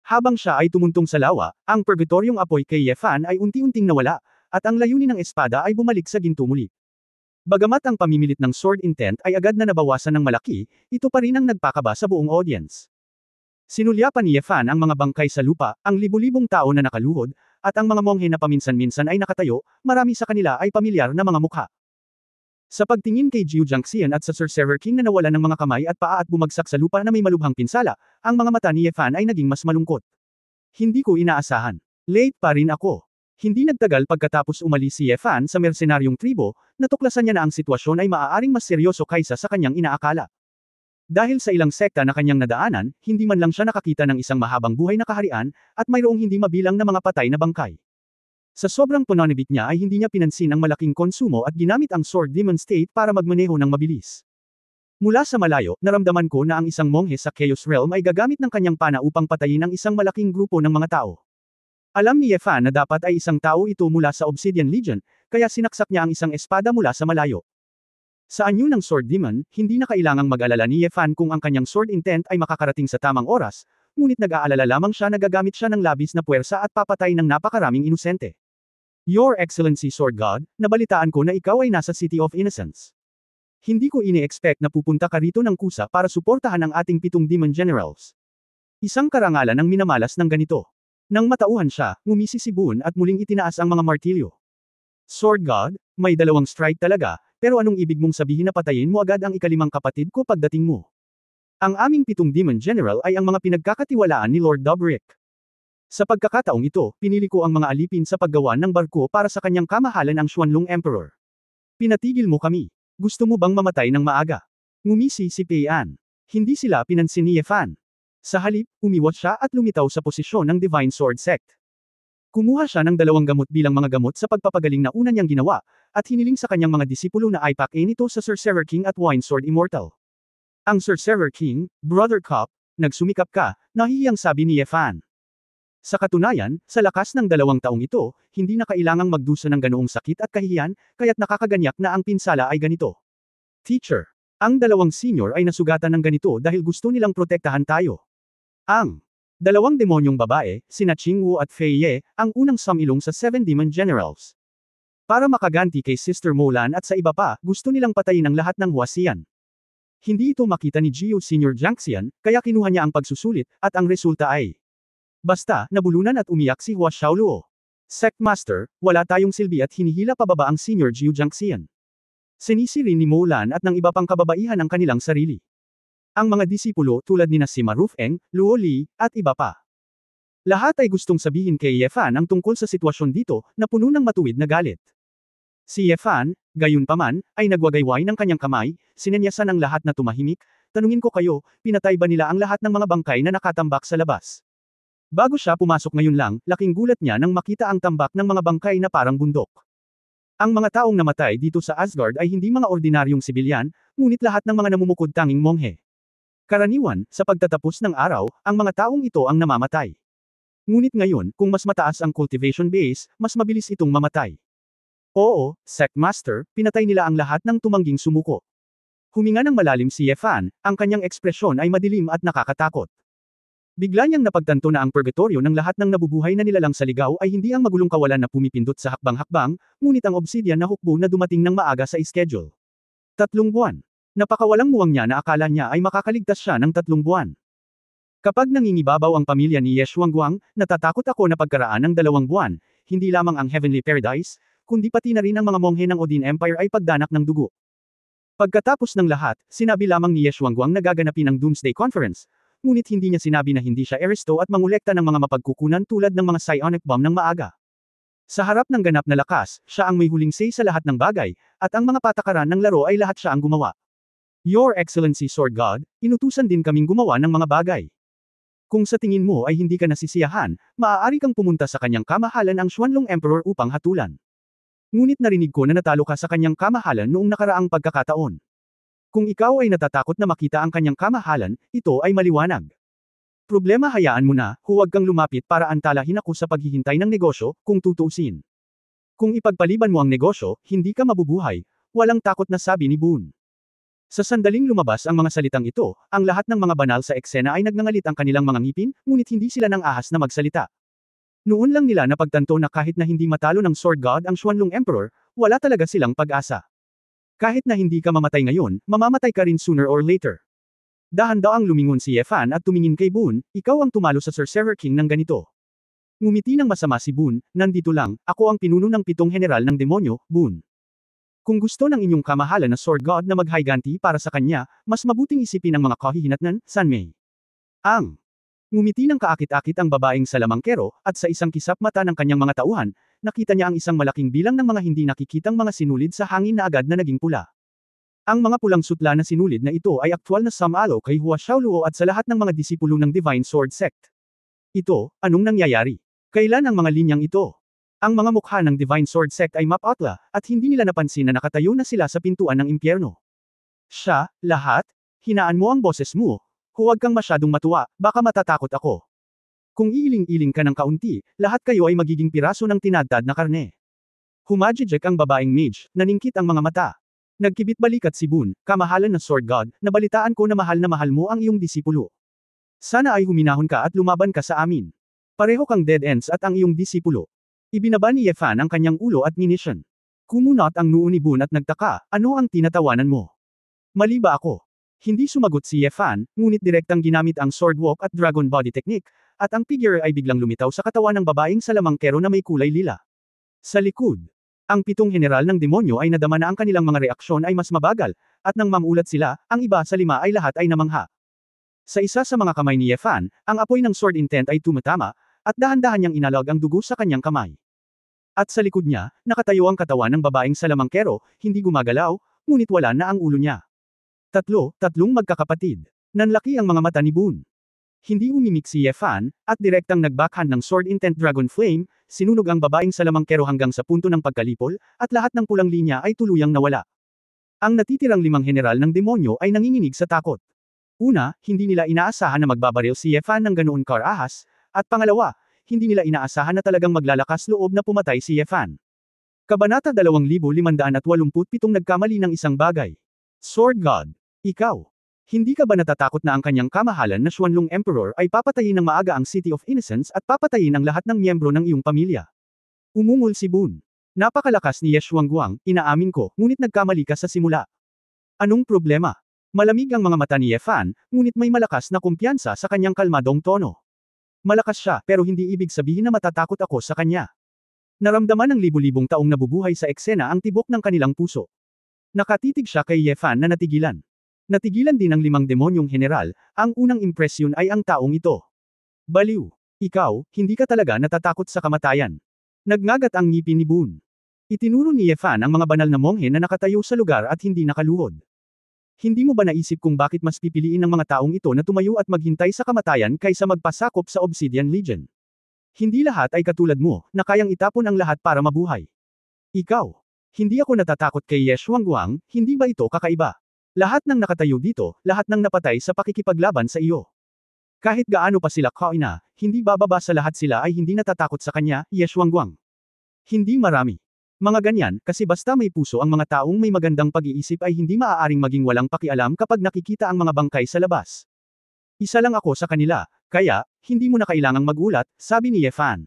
Speaker 1: Habang siya ay tumuntong sa lawa, ang purgatoryong apoy kay Ye Fan ay unti-unting nawala, at ang layunin ng espada ay bumalik sa ginto muli. Bagamat ang pamimilit ng sword intent ay agad na nabawasan ng malaki, ito pa rin ang nagpakaba sa buong audience. Sinulyapan ni Ye Fan ang mga bangkay sa lupa, ang libu-libong tao na nakaluhod, at ang mga monghe na paminsan-minsan ay nakatayo, marami sa kanila ay pamilyar na mga mukha. Sa pagtingin kay Jiu Jiangxian at sa Sorcerer King na nawalan ng mga kamay at paa at bumagsak sa lupa na may malubhang pinsala, ang mga mata ni Ye Fan ay naging mas malungkot. Hindi ko inaasahan. Late pa rin ako. Hindi nagtagal pagkatapos umalis si Ye Fan sa mersenaryong tribo, natuklasan niya na ang sitwasyon ay maaaring mas seryoso kaysa sa kanyang inaakala. Dahil sa ilang sekta na kanyang nadaanan, hindi man lang siya nakakita ng isang mahabang buhay na kaharian, at mayroong hindi mabilang na mga patay na bangkay. Sa sobrang pananabik niya ay hindi niya pinansin ang malaking konsumo at ginamit ang Sword Demon State para magmaneho ng mabilis. Mula sa malayo, naramdaman ko na ang isang monghe sa Chaos Realm ay gagamit ng kanyang pana upang patayin ang isang malaking grupo ng mga tao. Alam ni Ye Fan na dapat ay isang tao ito mula sa Obsidian Legion, kaya sinaksak niya ang isang espada mula sa malayo. Sa anyo ng Sword Demon, hindi na kailangang mag-alala ni Ye Fan kung ang kanyang sword intent ay makakarating sa tamang oras, ngunit nag-aalala lamang siya na gagamit siya ng labis na puwersa at papatay ng napakaraming inosente. Your Excellency Sword God, nabalitaan ko na ikaw ay nasa City of Innocence. Hindi ko ini-expect na pupunta ka rito ng kusa para suportahan ang ating 7 Demon Generals. Isang karangalan ang minamalas ng ganito. Nang matauhan siya, ngumisi si Boon at muling itinaas ang mga martilyo. Sword God, may 2 strike talaga, pero anong ibig mong sabihin na patayin mo agad ang ikalimang kapatid ko pagdating mo? Ang aming 7 Demon General ay ang mga pinagkakatiwalaan ni Lord Dobrik. Sa pagkakataong ito, pinili ko ang mga alipin sa paggawa ng barko para sa kanyang kamahalan ang Xuanlong Emperor. Pinatigil mo kami. Gusto mo bang mamatay ng maaga? Ngumisi si Pei An. Hindi sila pinansin ni Ye Fan. Sa halip, umiwas siya at lumitaw sa posisyon ng Divine Sword Sect. Kumuha siya ng 2 gamot bilang mga gamot sa pagpapagaling na una niyang ginawa, at hiniling sa kanyang mga disipulo na ipack-in ito sa Sorcerer King at Wine Sword Immortal. Ang Sorcerer King, Brother Cop, nagsumikap ka, nahihiyang sabi ni Ye Fan. Sa katunayan, sa lakas ng 2 taong ito, hindi na kailangang magdusa ng ganoong sakit at kahihiyan, kaya't nakakaganyak na ang pinsala ay ganito. Teacher. Ang 2 senior ay nasugatan ng ganito dahil gusto nilang protektahan tayo. Ang 2 demonyong babae, sina Qingwu at Fei Ye, ang unang sumilong sa 7 Demon Generals. Para makaganti kay Sister Molan at sa iba pa, gusto nilang patayin ang lahat ng Huasian. Hindi ito makita ni Jiu Senior Jiangxian, kaya kinuha niya ang pagsusulit, at ang resulta ay basta, nabulunan at umiyak si Hua Xiaoluo. Sectmaster, wala tayong silbi at hinihila pababa ang Senior Jiu Jiangxian. Sinisi rin ni Molan at ng iba pang kababaihan ang kanilang sarili. Ang mga disipulo tulad nina Sima Rufeng, Luo Li, at iba pa. Lahat ay gustong sabihin kay Ye Fan ang tungkol sa sitwasyon dito, na puno ng matuwid na galit. Si Ye Fan, gayunpaman, ay nagwagayway ng kanyang kamay, sinenyasan ang lahat na tumahimik, tanungin ko kayo, pinatay ba nila ang lahat ng mga bangkay na nakatambak sa labas? Bago siya pumasok ngayon lang, laking gulat niya nang makita ang tambak ng mga bangkay na parang bundok. Ang mga taong namatay dito sa Asgard ay hindi mga ordinaryong sibilyan, ngunit lahat ng mga namumukod tanging monghe. Karaniwan, sa pagtatapos ng araw, ang mga taong ito ang namamatay. Ngunit ngayon, kung mas mataas ang cultivation base, mas mabilis itong mamatay. Oo, Sectmaster, pinatay nila ang lahat ng tumangging sumuko. Huminga ng malalim si Ye Fan, ang kanyang ekspresyon ay madilim at nakakatakot. Bigla niyang napagtanto na ang purgatorio ng lahat ng nabubuhay na nilalang sa ligaw ay hindi ang magulong kawalan na pumipindot sa hakbang-hakbang, ngunit ang obsidian na hukbo na dumating ng maaga sa schedule. 3 buwan. Napakawalang muwang niya na akala niya ay makakaligtas siya ng 3 buwan. Kapag nangingibabaw ang pamilya ni Ye Xuanguang, natatakot ako na pagkaraan ng 2 buwan, hindi lamang ang Heavenly Paradise, kundi pati na rin ang mga monghe ng Odin Empire ay pagdanak ng dugo. Pagkatapos ng lahat, sinabi lamang ni Ye Xuanguang na gaganapin ang Doomsday Conference, ngunit hindi niya sinabi na hindi siya aristo at mangolekta ng mga mapagkukunan tulad ng mga psionic bomb ng maaga. Sa harap ng ganap na lakas, siya ang may huling say sa lahat ng bagay, at ang mga patakaran ng laro ay lahat siya ang gumawa. Your Excellency Sword God, inutusan din kaming gumawa ng mga bagay. Kung sa tingin mo ay hindi ka nasisiyahan, maaari kang pumunta sa kanyang kamahalan ang Xuanlong Emperor upang hatulan. Ngunit narinig ko na natalo ka sa kanyang kamahalan noong nakaraang pagkakataon. Kung ikaw ay natatakot na makita ang kanyang kamahalan, ito ay maliwanag. Problema hayaan mo na, huwag kang lumapit para antalahin ako sa paghihintay ng negosyo, kung tutuusin. Kung ipagpaliban mo ang negosyo, hindi ka mabubuhay, walang takot na sabi ni Boone. Sa sandaling lumabas ang mga salitang ito, ang lahat ng mga banal sa eksena ay nagngangalit ang kanilang mga ngipin, ngunit hindi sila nang ahas na magsalita. Noon lang nila napagtanto na kahit na hindi matalo ng Sword God ang Xuanlong Emperor, wala talaga silang pag-asa. Kahit na hindi ka mamatay ngayon, mamamatay ka rin sooner or later. Dahan-daang lumingon si Ye Fan at tumingin kay Boone, ikaw ang tumalo sa Sorcerer King ng ganito. Ngumiti ng masama si Boone, nandito lang, ako ang pinuno ng 7 general ng demonyo, Boone. Kung gusto ng inyong kamahalan na Sword God na maghiganti para sa kanya, mas mabuting isipin ang mga kahihinatnan, Sanmei. Ngumiti ng kaakit-akit ang babaeng salamangkero, at sa isang kisap mata ng kanyang mga tauhan, nakita niya ang isang malaking bilang ng mga hindi nakikitang mga sinulid sa hangin na agad na naging pula. Ang mga pulang sutla na sinulid na ito ay aktwal na sumalo kay Hua Xiaoluo at sa lahat ng mga disipulo ng Divine Sword Sect. Ito, anong nangyayari? Kailan ang mga linyang ito? Ang mga mukha ng Divine Sword Sect ay mapatla, at hindi nila napansin na nakatayo na sila sa pintuan ng impyerno. Siya, lahat? Hinaan mo ang boses mo. Huwag kang masyadong matuwa, baka matatakot ako. Kung iiling-iling ka ng kaunti, lahat kayo ay magiging piraso ng tinadtad na karne. Humajijek ang babaeng mage, naningkit ang mga mata. Nagkibit balikat si Boone, kamahalan na Sword God, nabalitaan ko na mahal mo ang iyong disipulo. Sana ay huminahon ka at lumaban ka sa amin. Pareho kang dead ends at ang iyong disipulo. Ibinaba ni Ye Fan ang kanyang ulo at minisyon. Kumunot ang noo ni Boone at nagtaka, ano ang tinatawanan mo? Mali ba ako? Hindi sumagot si Ye Fan, ngunit direktang ginamit ang sword walk at dragon body technique, at ang figure ay biglang lumitaw sa katawan ng babaeng salamangkero na may kulay lila. Sa likod, ang 7 general ng demonyo ay nadama na ang kanilang mga reaksyon ay mas mabagal, at nang mamulat sila, ang iba sa 5 ay lahat ay namangha. Sa isa sa mga kamay ni Ye Fan, ang apoy ng sword intent ay tumatama, at dahan-dahan niyang inalog ang dugo sa kanyang kamay. At sa likod niya, nakatayo ang katawan ng babaeng salamangkero, hindi gumagalaw, ngunit wala na ang ulo niya. Tatlong magkakapatid. Nanlaki ang mga mata ni Boone. Hindi umimik si Ye Fan, at direktang nagbackhand ng sword intent dragon flame, sinunog ang babaeng salamangkero hanggang sa punto ng pagkalipol, at lahat ng pulang linya ay tuluyang nawala. Ang natitirang 5 general ng demonyo ay nanginginig sa takot. Una, hindi nila inaasahan na magbabaril si Ye Fan ng ganoon karahas, at pangalawa, hindi nila inaasahan na talagang maglalakas loob na pumatay si Ye Fan. Kabanata 2587 Nagkamali ng isang bagay. Sword God. Ikaw. Hindi ka ba natatakot na ang kanyang kamahalan na Xuanlong Emperor ay papatayin ng maaga ang City of Innocence at papatayin ang lahat ng miyembro ng iyong pamilya? Umungol si Boone. Napakalakas ni Ye Xuanguang, inaamin ko, ngunit nagkamali ka sa simula. Anong problema? Malamig ang mga mata ni Ye Fan, ngunit may malakas na kumpiyansa sa kanyang kalmadong tono. Malakas siya, pero hindi ibig sabihin na matatakot ako sa kanya. Naramdaman ng libu-libong taong nabubuhay sa eksena ang tibok ng kanilang puso. Nakatitig siya kay Ye Fan na natigilan. Natigilan din ng 5 demonyong general, ang unang impresyon ay ang taong ito. Baliw. Ikaw, hindi ka talaga natatakot sa kamatayan. Nagngagat ang ngipin ni Boone. Itinuro ni Ye Fan ang mga banal na monghe na nakatayo sa lugar at hindi nakaluhod. Hindi mo ba naisip kung bakit mas pipiliin ng mga taong ito na tumayo at maghintay sa kamatayan kaysa magpasakop sa Obsidian Legion? Hindi lahat ay katulad mo, na kayang itapon ang lahat para mabuhay. Ikaw. Hindi ako natatakot kay Ye Xuanguang, hindi ba ito kakaiba? Lahat ng nakatayo dito, lahat ng napatay sa pakikipaglaban sa iyo. Kahit gaano pa sila kaina, hindi bababa sa lahat sila ay hindi natatakot sa kanya, Ye Xuanguang. Hindi marami. Mga ganyan, kasi basta may puso ang mga taong may magandang pag-iisip ay hindi maaaring maging walang pakialam kapag nakikita ang mga bangkay sa labas. Isa lang ako sa kanila, kaya, hindi mo na kailangang magulat, sabi ni Ye Fan.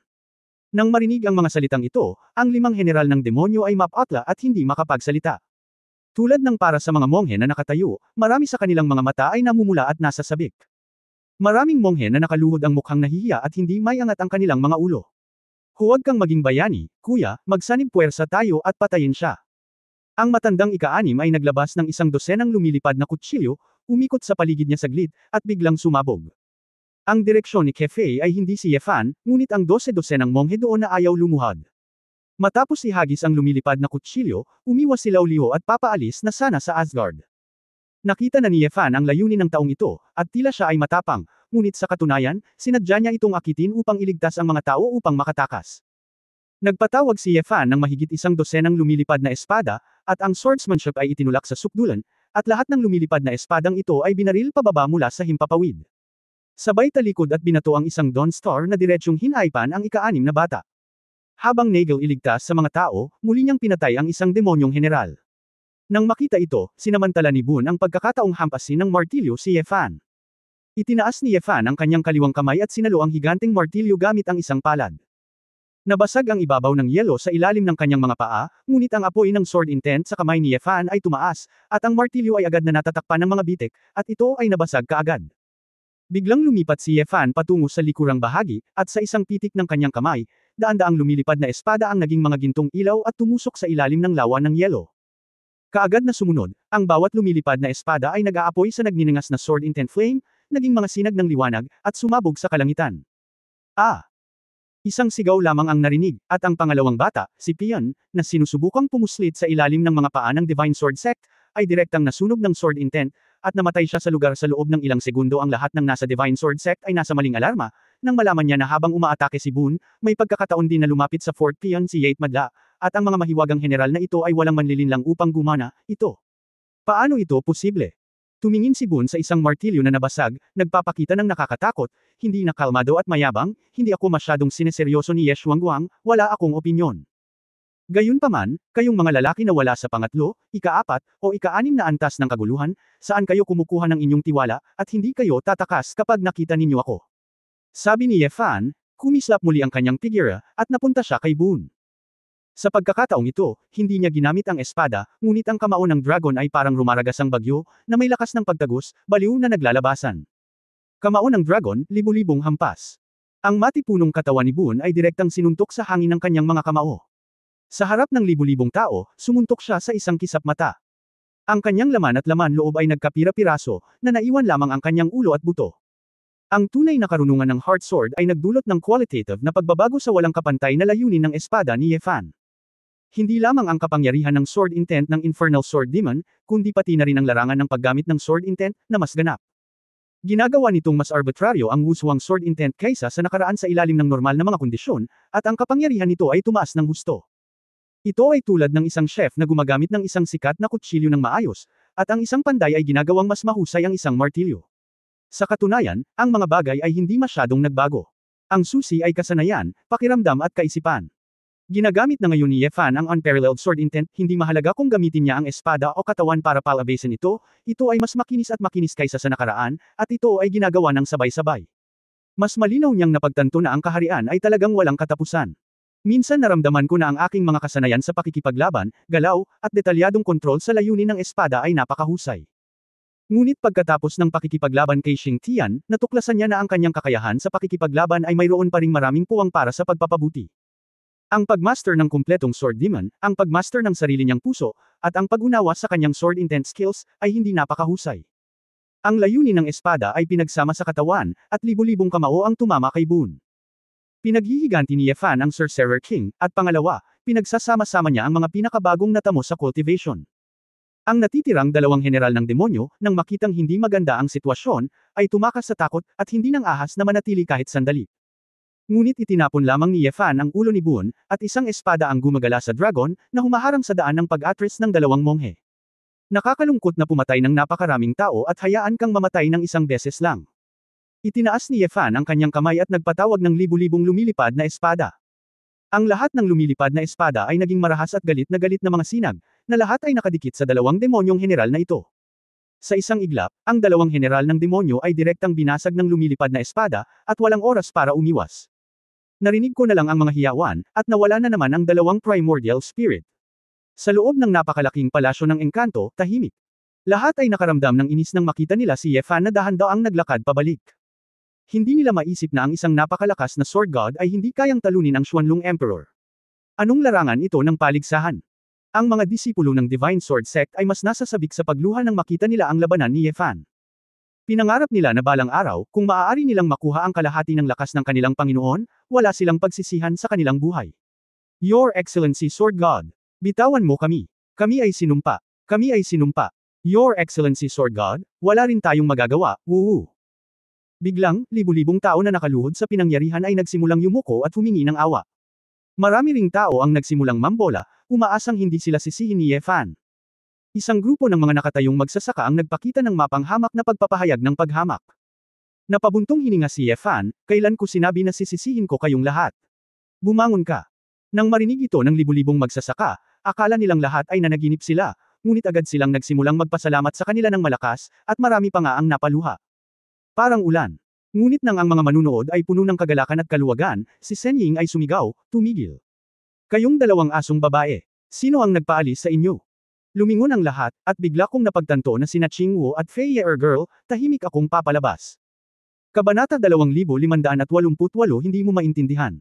Speaker 1: Nang marinig ang mga salitang ito, ang 5 general ng demonyo ay mapatla at hindi makapagsalita. Tulad ng para sa mga monghe na nakatayo, marami sa kanilang mga mata ay namumula at nasa sabik. Maraming monghe na nakaluhod ang mukhang nahihiya at hindi may angat ang kanilang mga ulo. Huwag kang maging bayani, kuya, magsanib puwersa tayo at patayin siya. Ang matandang ika-6 ay naglabas ng 12 lumilipad na kutsilyo, umikot sa paligid niya saglit, at biglang sumabog. Ang direksyon ni Kefei ay hindi si Ye Fan, ngunit ang 12 ng monghe doon na ayaw lumuhad. Matapos ihagis ang lumilipad na kutsilyo, umiwas si Lao Liho at papaalis na sana sa Asgard. Nakita na ni Ye Fan ang layunin ng taong ito, at tila siya ay matapang, ngunit sa katunayan, sinadya niya itong akitin upang iligtas ang mga tao upang makatakas. Nagpatawag si Yefan ng mahigit 100 lumilipad na espada, at ang swordsmanship ay itinulak sa sukdulan, at lahat ng lumilipad na espadang ito ay binaril pababa mula sa himpapawid. Sabay talikod at binato ang isang Dawn Star na diretsyong hinaipan ang ika-6 na bata. Habang Nagel iligtas sa mga tao, muli niyang pinatay ang isang demonyong general. Nang makita ito, sinamantala ni Boone ang pagkakataong hampasin ng martilyo si Yefan. Itinaas ni Yefan ang kanyang kaliwang kamay at sinalo ang higanteng martilyo gamit ang isang palad. Nabasag ang ibabaw ng yelo sa ilalim ng kanyang mga paa, ngunit ang apoy ng sword intent sa kamay ni Yefan ay tumaas, at ang martilyo ay agad na natatakpan ng mga bitik, at ito ay nabasag kaagad. Biglang lumipat si Yefan patungo sa likurang bahagi, at sa isang pitik ng kanyang kamay, daan-daang lumilipad na espada ang naging mga gintong ilaw at tumusok sa ilalim ng lawa ng yelo. Kaagad na sumunod, ang bawat lumilipad na espada ay nag-aapoy sa nagniningas na sword intent flame, naging mga sinag ng liwanag, at sumabog sa kalangitan. Isang sigaw lamang ang narinig, at ang pangalawang bata, si Pion, na sinusubukang pumuslit sa ilalim ng mga paa ng Divine Sword Sect, ay direktang nasunog ng sword intent, at namatay siya sa lugar sa loob ng ilang segundo. Ang lahat ng nasa Divine Sword Sect ay nasa maling alarma, nang malaman niya na habang umaatake si Boone, may pagkakataon din na lumapit sa Fort Pion si Yate Madla, at ang mga mahiwagang general na ito ay walang manlilinlang upang gumana, ito. Paano ito posible? Tumingin si Boone sa isang martilyo na nabasag, nagpapakita ng nakakatakot, hindi na kalmado at mayabang, hindi ako masyadong sineseryoso ni Ye Xuanguang, wala akong opinyon. Gayunpaman, kayong mga lalaki na wala sa pangatlo, ika-4, o ika-6 na antas ng kaguluhan, saan kayo kumukuha ng inyong tiwala, at hindi kayo tatakas kapag nakita ninyo ako. Sabi ni Yefan, kumislap muli ang kanyang figura, at napunta siya kay Boone. Sa pagkakataong ito, hindi niya ginamit ang espada, ngunit ang kamao ng dragon ay parang rumaragasang bagyo, na may lakas ng pagtagos, baliw na naglalabasan. Kamao ng dragon, libu-libong hampas. Ang matipunong katawan ni Boone ay direktang sinuntok sa hangin ng kanyang mga kamao. Sa harap ng libu-libong tao, sumuntok siya sa isang kisap mata. Ang kanyang laman at laman loob ay nagkapira-piraso, na naiwan lamang ang kanyang ulo at buto. Ang tunay na karunungan ng Heart Sword ay nagdulot ng qualitative na pagbabago sa walang kapantay na layunin ng espada ni Yefan. Hindi lamang ang kapangyarihan ng sword intent ng Infernal Sword Demon, kundi pati na rin ang larangan ng paggamit ng sword intent na mas ganap. Ginagawa nitong mas arbitraryo ang wuswang sword intent kaysa sa nakaraan sa ilalim ng normal na mga kondisyon, at ang kapangyarihan nito ay tumaas ng husto. Ito ay tulad ng isang chef na gumagamit ng isang sikat na kutsilyo ng maayos, at ang isang panday ay ginagawang mas mahusay ang isang martilyo. Sa katunayan, ang mga bagay ay hindi masyadong nagbago. Ang susi ay kasanayan, pakiramdam at kaisipan. Ginagamit na ngayon ni Yefan ang unparalleled sword intent, hindi mahalaga kung gamitin niya ang espada o katawan para palabasin ito ay mas makinis at makinis kaysa sa nakaraan, at ito ay ginagawa ng sabay-sabay. Mas malinaw niyang napagtanto na ang kaharian ay talagang walang katapusan. Minsan naramdaman ko na ang aking mga kasanayan sa pakikipaglaban, galaw, at detalyadong kontrol sa layunin ng espada ay napakahusay. Ngunit pagkatapos ng pakikipaglaban kay Xing Tian, natuklasan niya na ang kanyang kakayahan sa pakikipaglaban ay mayroon pa ring maraming puwang para sa pagpapabuti. Ang pagmaster ng kumpletong sword demon, ang pagmaster ng sarili niyang puso, at ang pag-unawa sa kanyang sword intent skills, ay hindi napakahusay. Ang layunin ng espada ay pinagsama sa katawan, at libu-libong kamao ang tumama kay Boone. Pinaghihiganti ni Yefan ang Sorcerer King, at pangalawa, pinagsasama-sama niya ang mga pinakabagong natamo sa cultivation. Ang natitirang dalawang general ng demonyo, nang makitang hindi maganda ang sitwasyon, ay tumakas sa takot, at hindi nang ahas na manatili kahit sandali. Ngunit itinapon lamang ni Yefan ang ulo ni Boone, at isang espada ang gumagala sa dragon, na humaharang sa daan ng pag-atras ng dalawang monghe. Nakakalungkot na pumatay ng napakaraming tao at hayaan kang mamatay ng isang beses lang. Itinaas ni Yefan ang kanyang kamay at nagpatawag ng libu-libong lumilipad na espada. Ang lahat ng lumilipad na espada ay naging marahas at galit na mga sinag, na lahat ay nakadikit sa dalawang demonyong general na ito. Sa isang iglap, ang dalawang general ng demonyo ay direktang binasag ng lumilipad na espada, at walang oras para umiwas. Narinig ko na lang ang mga hiyawan, at nawala na naman ang dalawang primordial spirit. Sa loob ng napakalaking palasyo ng engkanto, tahimik. Lahat ay nakaramdam ng inis nang makita nila si Yefan na dahan-daang naglakad pabalik. Hindi nila maisip na ang isang napakalakas na sword god ay hindi kayang talunin ang Xuanlong Emperor. Anong larangan ito ng paligsahan? Ang mga disipulo ng Divine Sword Sect ay mas nasasabik sa pagluha nang makita nila ang labanan ni Yefan. Pinangarap nila na balang araw, kung maaari nilang makuha ang kalahati ng lakas ng kanilang Panginoon, wala silang pagsisihan sa kanilang buhay. Your Excellency Sword God, bitawan mo kami. Kami ay sinumpa. Kami ay sinumpa. Your Excellency Sword God, wala rin tayong magagawa, woo. Biglang, libu-libong tao na nakaluhod sa pinangyarihan ay nagsimulang yumuko at humingi ng awa. Marami ring tao ang nagsimulang mambola, umaasang hindi sila sisihin ni Ye Fan. Isang grupo ng mga nakatayong magsasaka ang nagpakita ng mapanghamak na pagpapahayag ng paghamak. Napabuntong hininga si Ye Fan, kailan ko sinabi na sisisihin ko kayong lahat. Bumangon ka. Nang marinig ito ng libu-libong magsasaka, akala nilang lahat ay nanaginip sila, ngunit agad silang nagsimulang magpasalamat sa kanila ng malakas, at marami pa nga ang napaluha. Parang ulan. Ngunit nang ang mga manunood ay puno ng kagalakan at kaluwagan, si Sen Ying ay sumigaw, tumigil. Kayong dalawang asong babae. Sino ang nagpaalis sa inyo? Lumingon ang lahat, at bigla kong napagtanto na sina Ching Wu at Fei Ye girl, tahimik akong papalabas. Kabanata 2588 hindi mo maintindihan.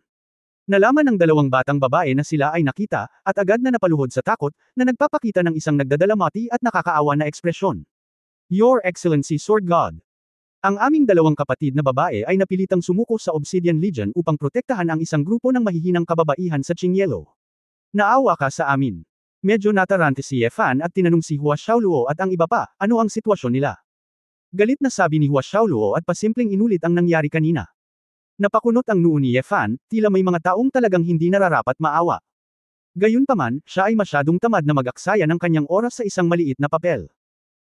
Speaker 1: Nalaman ng dalawang batang babae na sila ay nakita, at agad na napaluhod sa takot, na nagpapakita ng isang nagdadalamati at nakakaawa na ekspresyon. Your Excellency Sword God. Ang aming dalawang kapatid na babae ay napilitang sumuko sa Obsidian Legion upang protektahan ang isang grupo ng mahihinang kababaihan sa Qingyelo. Naawa ka sa amin. Medyo natarante si Ye Fan at tinanong si Hua Xiaoluo at ang iba pa, ano ang sitwasyon nila. Galit na sabi ni Hua Xiaoluo at pasimpleng inulit ang nangyari kanina. Napakunot ang noo ni Ye Fan, tila may mga taong talagang hindi nararapat maawa. Gayunpaman, siya ay masyadong tamad na mag-aksaya ng kanyang oras sa isang maliit na papel.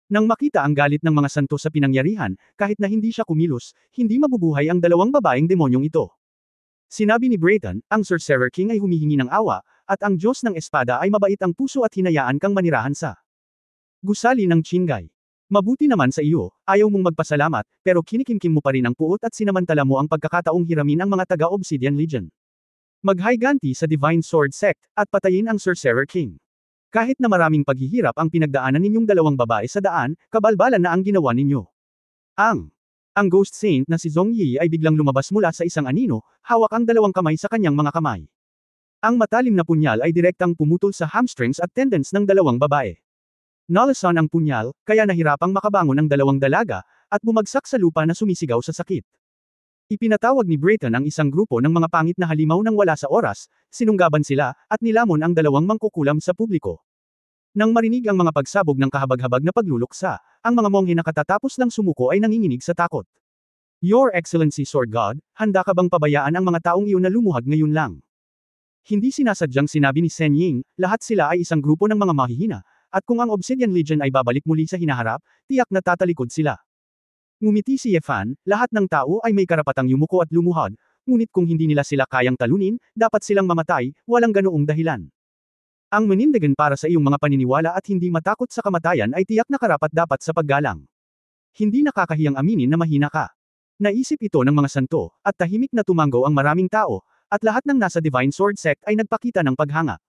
Speaker 1: Nang makita ang galit ng mga santo sa pinangyarihan, kahit na hindi siya kumilos, hindi mabubuhay ang dalawang babaeng demonyong ito. Sinabi ni Brayton, ang Sorcerer King ay humihingi ng awa, at ang Diyos ng Espada ay mabait ang puso at hinayaan kang manirahan sa gusali ng Qinghai. Mabuti naman sa iyo, ayaw mong magpasalamat, pero kinikimkim mo pa rin ang puot at sinamantala mo ang pagkakataong hiramin ang mga taga-Obsidian Legion. Maghiganti sa Divine Sword Sect, at patayin ang Sorcerer King. Kahit na maraming paghihirap ang pinagdaanan ninyong dalawang babae sa daan, kabalbalan na ang ginawa ninyo. Ang Ghost Saint na si Zhong Yi ay biglang lumabas mula sa isang anino, hawak ang dalawang kamay sa kanyang mga kamay. Ang matalim na punyal ay direktang pumutol sa hamstrings at tendons ng dalawang babae. Nalasan ang punyal, kaya nahirapang makabangon ang dalawang dalaga, at bumagsak sa lupa na sumisigaw sa sakit. Ipinatawag ni Brayton ang isang grupo ng mga pangit na halimaw nang wala sa oras, sinunggaban sila, at nilamon ang dalawang mangkukulam sa publiko. Nang marinig ang mga pagsabog ng kahabag-habag na pagluluksa, ang mga monghe na katatapos lang sumuko ay nanginginig sa takot. Your Excellency Sword God, handa ka bang pabayaan ang mga taong iyon na lumuhad ngayon lang? Hindi sinasadyang sinabi ni Sen Ying, lahat sila ay isang grupo ng mga mahihina, at kung ang Obsidian Legion ay babalik muli sa hinaharap, tiyak na tatalikod sila. Ngumiti si Ye Fan, lahat ng tao ay may karapatang yumuko at lumuhad, ngunit kung hindi nila sila kayang talunin, dapat silang mamatay, walang ganoong dahilan. Ang manindigan para sa iyong mga paniniwala at hindi matakot sa kamatayan ay tiyak na karapat-dapat sa paggalang. Hindi nakakahiyang aminin na mahina ka. Naisip ito ng mga santo, at tahimik na tumanggaw ang maraming tao, at lahat ng nasa Divine Sword Sect ay nagpakita ng paghanga.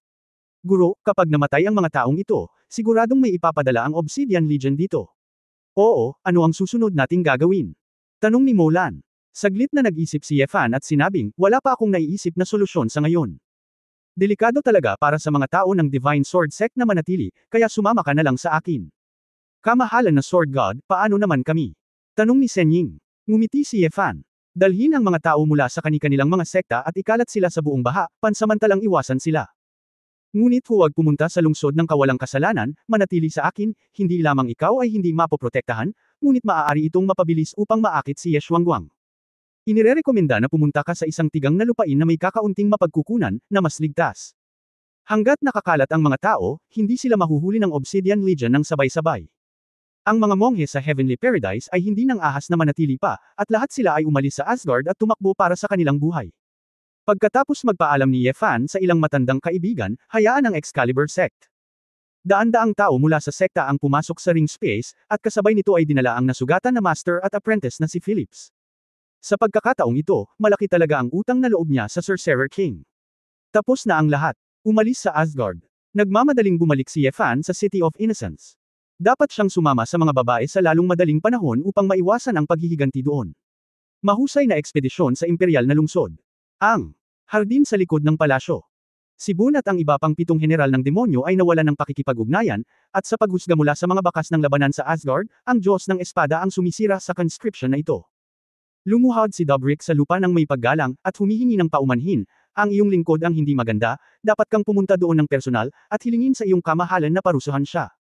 Speaker 1: Guro, kapag namatay ang mga taong ito, siguradong may ipapadala ang Obsidian Legion dito. Oo, ano ang susunod nating gagawin? Tanong ni Molan. Saglit na nag-isip si Ye Fan at sinabing, wala pa akong naiisip na solusyon sa ngayon. Delikado talaga para sa mga tao ng Divine Sword Sect na manatili, kaya sumama ka na lang sa akin. Kamahalan na Sword God, paano naman kami? Tanong ni Sen Ying. Ngumiti si Ye Fan. Dalhin ang mga tao mula sa kani-kanilang mga sekta at ikalat sila sa buong baha, pansamantalang iwasan sila. Ngunit huwag pumunta sa lungsod ng kawalang kasalanan, manatili sa akin, hindi lamang ikaw ay hindi mapoprotektahan, ngunit maaari itong mapabilis upang maakit si Ye Xuanguang. Inirerekomenda na pumunta ka sa isang tigang na lupain na may kakaunting mapagkukunan, na mas ligtas. Hanggat nakakalat ang mga tao, hindi sila mahuhuli ng Obsidian Legion ng sabay-sabay. Ang mga monghe sa Heavenly Paradise ay hindi nang ahas na manatili pa, at lahat sila ay umalis sa Asgard at tumakbo para sa kanilang buhay. Pagkatapos magpaalam ni Ye Fan sa ilang matandang kaibigan, hayaan ang Excalibur Sect. Daan-daang tao mula sa sekta ang pumasok sa ring space, at kasabay nito ay dinala ang nasugatan na master at apprentice na si Phillips. Sa pagkakataong ito, malaki talaga ang utang na loob niya sa Sorcerer King. Tapos na ang lahat. Umalis sa Asgard. Nagmamadaling bumalik si Ye Fan sa City of Innocence. Dapat siyang sumama sa mga babae sa lalong madaling panahon upang maiwasan ang paghihiganti doon. Mahusay na ekspedisyon sa imperial na lungsod. Ang hardin sa likod ng palasyo. Si Boon at ang iba pang 7 general ng demonyo ay nawalan ng pakikipag-ugnayan, at sa paghusga mula sa mga bakas ng labanan sa Asgard, ang Diyos ng Espada ang sumisira sa conscription na ito. Lumuhad si Dobrik sa lupa ng may paggalang, at humihingi ng paumanhin, ang iyong lingkod ang hindi maganda, dapat kang pumunta doon ng personal, at hilingin sa iyong kamahalan na parusahan siya.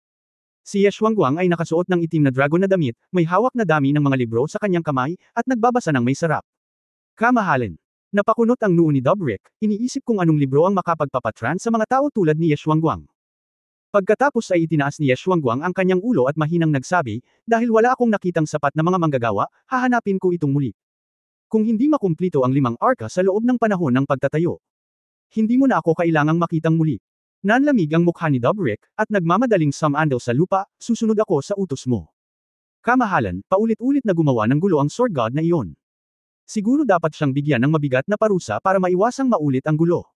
Speaker 1: Si Ye Xuanguang ay nakasuot ng itim na dragon na damit, may hawak na dami ng mga libro sa kanyang kamay, at nagbabasa ng may sarap. Kamahalin. Napakunot ang noo ni Dobrik, iniisip kung anong libro ang makapagpapatran sa mga tao tulad ni Ye Xuanguang. Pagkatapos ay itinaas ni Ye Xuanguang ang kanyang ulo at mahinang nagsabi, dahil wala akong nakitang sapat na mga manggagawa, hahanapin ko itong muli. Kung hindi makumplito ang 5 arka sa loob ng panahon ng pagtatayo, hindi mo na ako kailangang makitang muli. Nanlamig ang mukha ni Dobrik, at nagmamadaling sumandal sa lupa, susunod ako sa utos mo. Kamahalan, paulit-ulit na gumawa ng gulo ang Sword God na iyon. Siguro dapat siyang bigyan ng mabigat na parusa para maiwasang maulit ang gulo.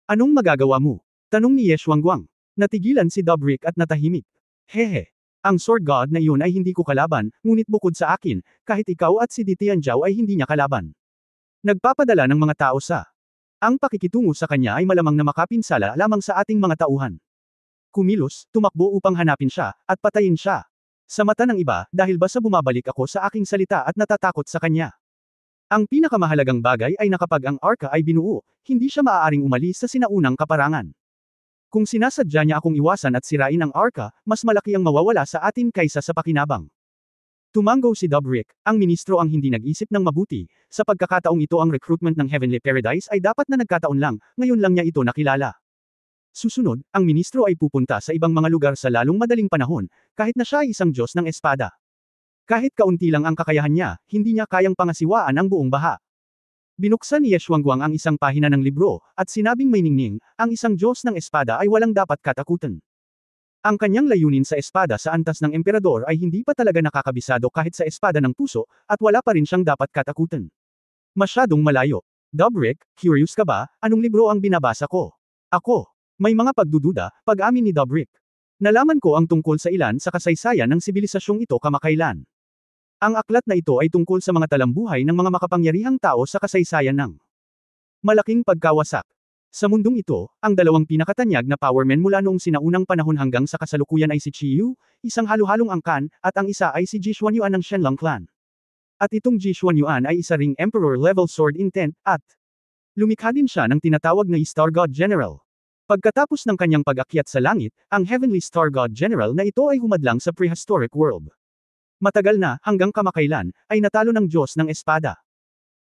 Speaker 1: Anong magagawa mo? Tanong ni Ye Xuanguang. Natigilan si Dobrik at natahimik. Hehe. Ang Sword God na iyon ay hindi ko kalaban, ngunit bukod sa akin, kahit ikaw at si Di Tianzhao ay hindi niya kalaban. Nagpapadala ng mga tao sa ang pakikitungo sa kanya ay malamang na makapinsala lamang sa ating mga tauhan. Kumilos, tumakbo upang hanapin siya, at patayin siya. Sa mata ng iba, dahil ba sa bumabalik ako sa aking salita at natatakot sa kanya. Ang pinakamahalagang bagay ay na kapag ang arka ay binuo, hindi siya maaaring umalis sa sinaunang kaparangan. Kung sinasadya niya akong iwasan at sirain ang arka, mas malaki ang mawawala sa atin kaysa sa pakinabang. Tumanggo si Dobrik, ang ministro ang hindi nag-isip ng mabuti, sa pagkakataong ito ang recruitment ng Heavenly Paradise ay dapat na nagkataon lang, ngayon lang niya ito nakilala. Susunod, ang ministro ay pupunta sa ibang mga lugar sa lalong madaling panahon, kahit na siya ay isang Diyos ng espada. Kahit kaunti lang ang kakayahan niya, hindi niya kayang pangasiwaan ang buong baha. Binuksan ni Ye Xuanguang ang isang pahina ng libro, at sinabing may ningning, ang isang Diyos ng espada ay walang dapat katakutan. Ang kanyang layunin sa espada sa antas ng emperador ay hindi pa talaga nakakabisado kahit sa espada ng puso, at wala pa rin siyang dapat katakutan. Masyadong malayo. Dobrik, curious ka ba, anong libro ang binabasa ko? Ako. May mga pagdududa, pag-amin ni Dobrik. Nalaman ko ang tungkol sa ilan sa kasaysayan ng sibilisasyong ito kamakailan. Ang aklat na ito ay tungkol sa mga talambuhay ng mga makapangyarihang tao sa kasaysayan ng malaking pagkawasak. Sa mundong ito, ang dalawang pinakatanyag na powermen mula noong sinaunang panahon hanggang sa kasalukuyan ay si Qi Yu, isang halo-halong angkan, at ang isa ay si Ji Xuanyuan ng Shenlong clan. At itong Ji Xuanyuan ay isa ring Emperor-level sword intent, at lumikha din siya ng tinatawag na Star God General. Pagkatapos ng kanyang pag-akyat sa langit, ang Heavenly Star God General na ito ay humadlang sa prehistoric world. Matagal na, hanggang kamakailan, ay natalo ng Diyos ng Espada.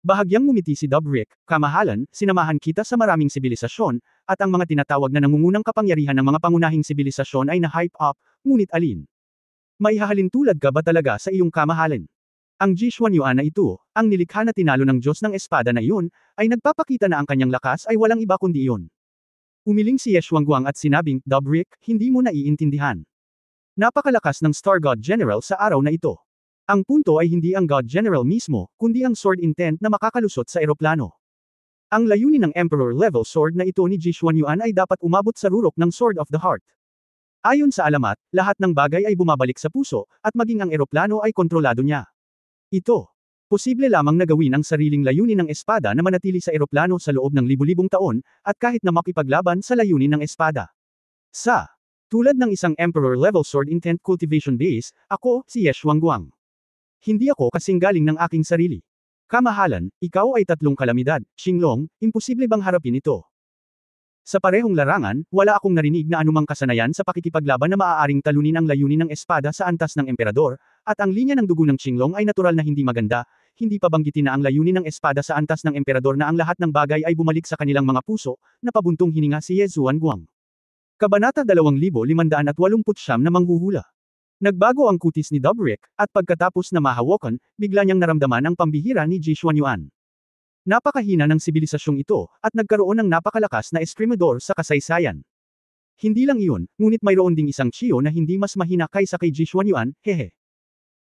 Speaker 1: Bahagyang ngumiti si Dobrik, kamahalan, sinamahan kita sa maraming sibilisasyon, at ang mga tinatawag na nangungunang kapangyarihan ng mga pangunahing sibilisasyon ay na-hype up, ngunit alin? Maihahalin tulad ka ba talaga sa iyong kamahalan? Ang Ji Xuanyuan na ito, ang nilikha na tinalo ng Diyos ng Espada na iyon, ay nagpapakita na ang kanyang lakas ay walang iba kundi iyon. Umiling si Ye Xuanguang at sinabing, Dobrik, hindi mo naiintindihan. Napakalakas ng Star God General sa araw na ito. Ang punto ay hindi ang God General mismo, kundi ang sword intent na makakalusot sa eroplano. Ang layunin ng Emperor-level sword na ito ni Ji Xuanyuan ay dapat umabot sa rurok ng Sword of the Heart. Ayon sa alamat, lahat ng bagay ay bumabalik sa puso, at maging ang eroplano ay kontrolado niya. Ito. Posible lamang na gawin ang sariling layunin ng espada na manatili sa eroplano sa loob ng libu-libong taon, at kahit na makipaglaban sa layunin ng espada. Tulad ng isang Emperor-level sword intent cultivation base, ako, si Ye Xuanguang. Hindi ako kasing galing ng aking sarili. Kamahalan, ikaw ay 3 kalamidad, Xinglong, imposible bang harapin ito? Sa parehong larangan, wala akong narinig na anumang kasanayan sa pakikipaglaban na maaaring talunin ang layunin ng espada sa antas ng emperador, at ang linya ng dugo ng Xinglong ay natural na hindi maganda, hindi pa banggitin na ang layunin ng espada sa antas ng emperador na ang lahat ng bagay ay bumalik sa kanilang mga puso, na pabuntong hininga si Ye Xuanguang. Kabanata 2589 na manghuhula. Nagbago ang kutis ni Dobrik, at pagkatapos na mahawakan, bigla niyang naramdaman ang pambihira ni Ji Xuanyuan. Napakahina ng sibilisasyong ito, at nagkaroon ng napakalakas na eskrimador sa kasaysayan. Hindi lang iyon, ngunit mayroon ding isang Chiyo na hindi mas mahina kaysa kay Ji Xuanyuan, hehe.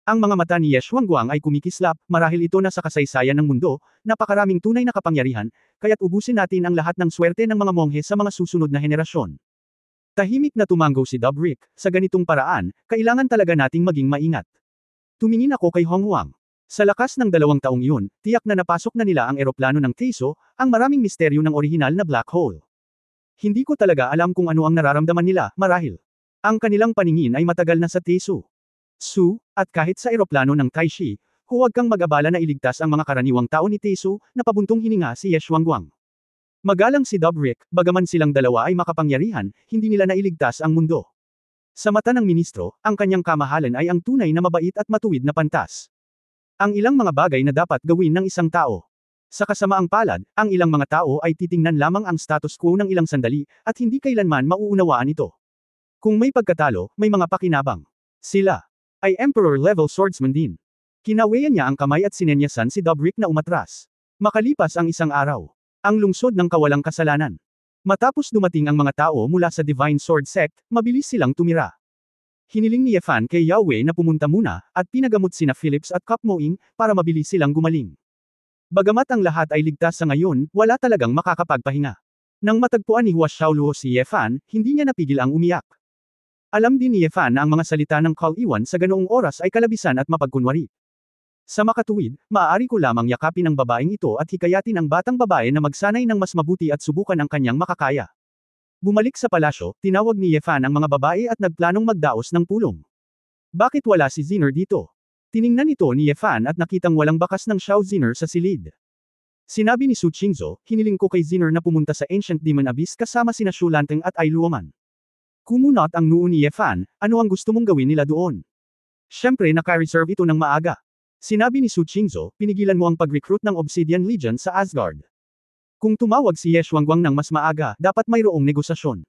Speaker 1: Ang mga mata ni Ye Xuanguang ay kumikislap, marahil ito na sa kasaysayan ng mundo, napakaraming tunay na kapangyarihan, kaya't ubusin natin ang lahat ng swerte ng mga monghe sa mga susunod na henerasyon. Tahimik na tumanggo si Dobrik, sa ganitong paraan, kailangan talaga nating maging maingat. Tumingin ako kay Hong Huang. Sa lakas ng 2 taong iyon, tiyak na napasok na nila ang eroplano ng Teiso, ang maraming misteryo ng orihinal na black hole. Hindi ko talaga alam kung ano ang nararamdaman nila, marahil. Ang kanilang paningin ay matagal na sa Teiso. At kahit sa eroplano ng Taishi, huwag kang mag-abala na iligtas ang mga karaniwang tao ni Teiso, na pabuntong hininga si Ye Xuanguang. Magalang si Dobrik, bagaman silang dalawa ay makapangyarihan, hindi nila nailigtas ang mundo. Sa mata ng ministro, ang kanyang kamahalan ay ang tunay na mabait at matuwid na pantas. Ang ilang mga bagay na dapat gawin ng isang tao. Sa kasamaang palad, ang ilang mga tao ay titingnan lamang ang status quo ng ilang sandali, at hindi kailanman mauunawaan ito. Kung may pagkatalo, may mga pakinabang. Sila ay emperor-level swordsman din. Kinawayan niya ang kamay at sinenyasan si Dobrik na umatras. Makalipas ang isang araw, ang lungsod ng kawalang kasalanan. Matapos dumating ang mga tao mula sa Divine Sword Sect, mabilis silang tumira. Hiniling ni Yefan kay Yahweh na pumunta muna, at pinagamot sina Philips at Kapmoing, para mabilis silang gumaling. Bagamat ang lahat ay ligtas sa ngayon, wala talagang makakapagpahinga. Nang matagpuan ni Hua Xiaoluo si Yefan, hindi niya napigil ang umiyak. Alam din ni Yefan na ang mga salita ng Kal Iwan sa ganoong oras ay kalabisan at mapagkunwari. Sa makatuwid, maaari ko lamang yakapin ang babaeng ito at hikayatin ang batang babae na magsanay ng mas mabuti at subukan ang kanyang makakaya. Bumalik sa palasyo, tinawag ni Yefan ang mga babae at nagplanong magdaos ng pulong. Bakit wala si Ziner dito? Tiningnan ito ni Yefan at nakitang walang bakas ng Xiao Ziner sa silid. Sinabi ni Su Qingzhou, hiniling ko kay Ziner na pumunta sa Ancient Demon Abyss kasama sina Shu Lanteng at Ai Luoman. Kumunot ang noo ni Yefan, ano ang gusto mong gawin nila doon? Siyempre naka-reserve ito ng maaga. Sinabi ni Su Qingzhou, pinigilan mo ang pag-recruit ng Obsidian Legion sa Asgard. Kung tumawag si Ye Xuanguang ng mas maaga, dapat mayroong negosasyon.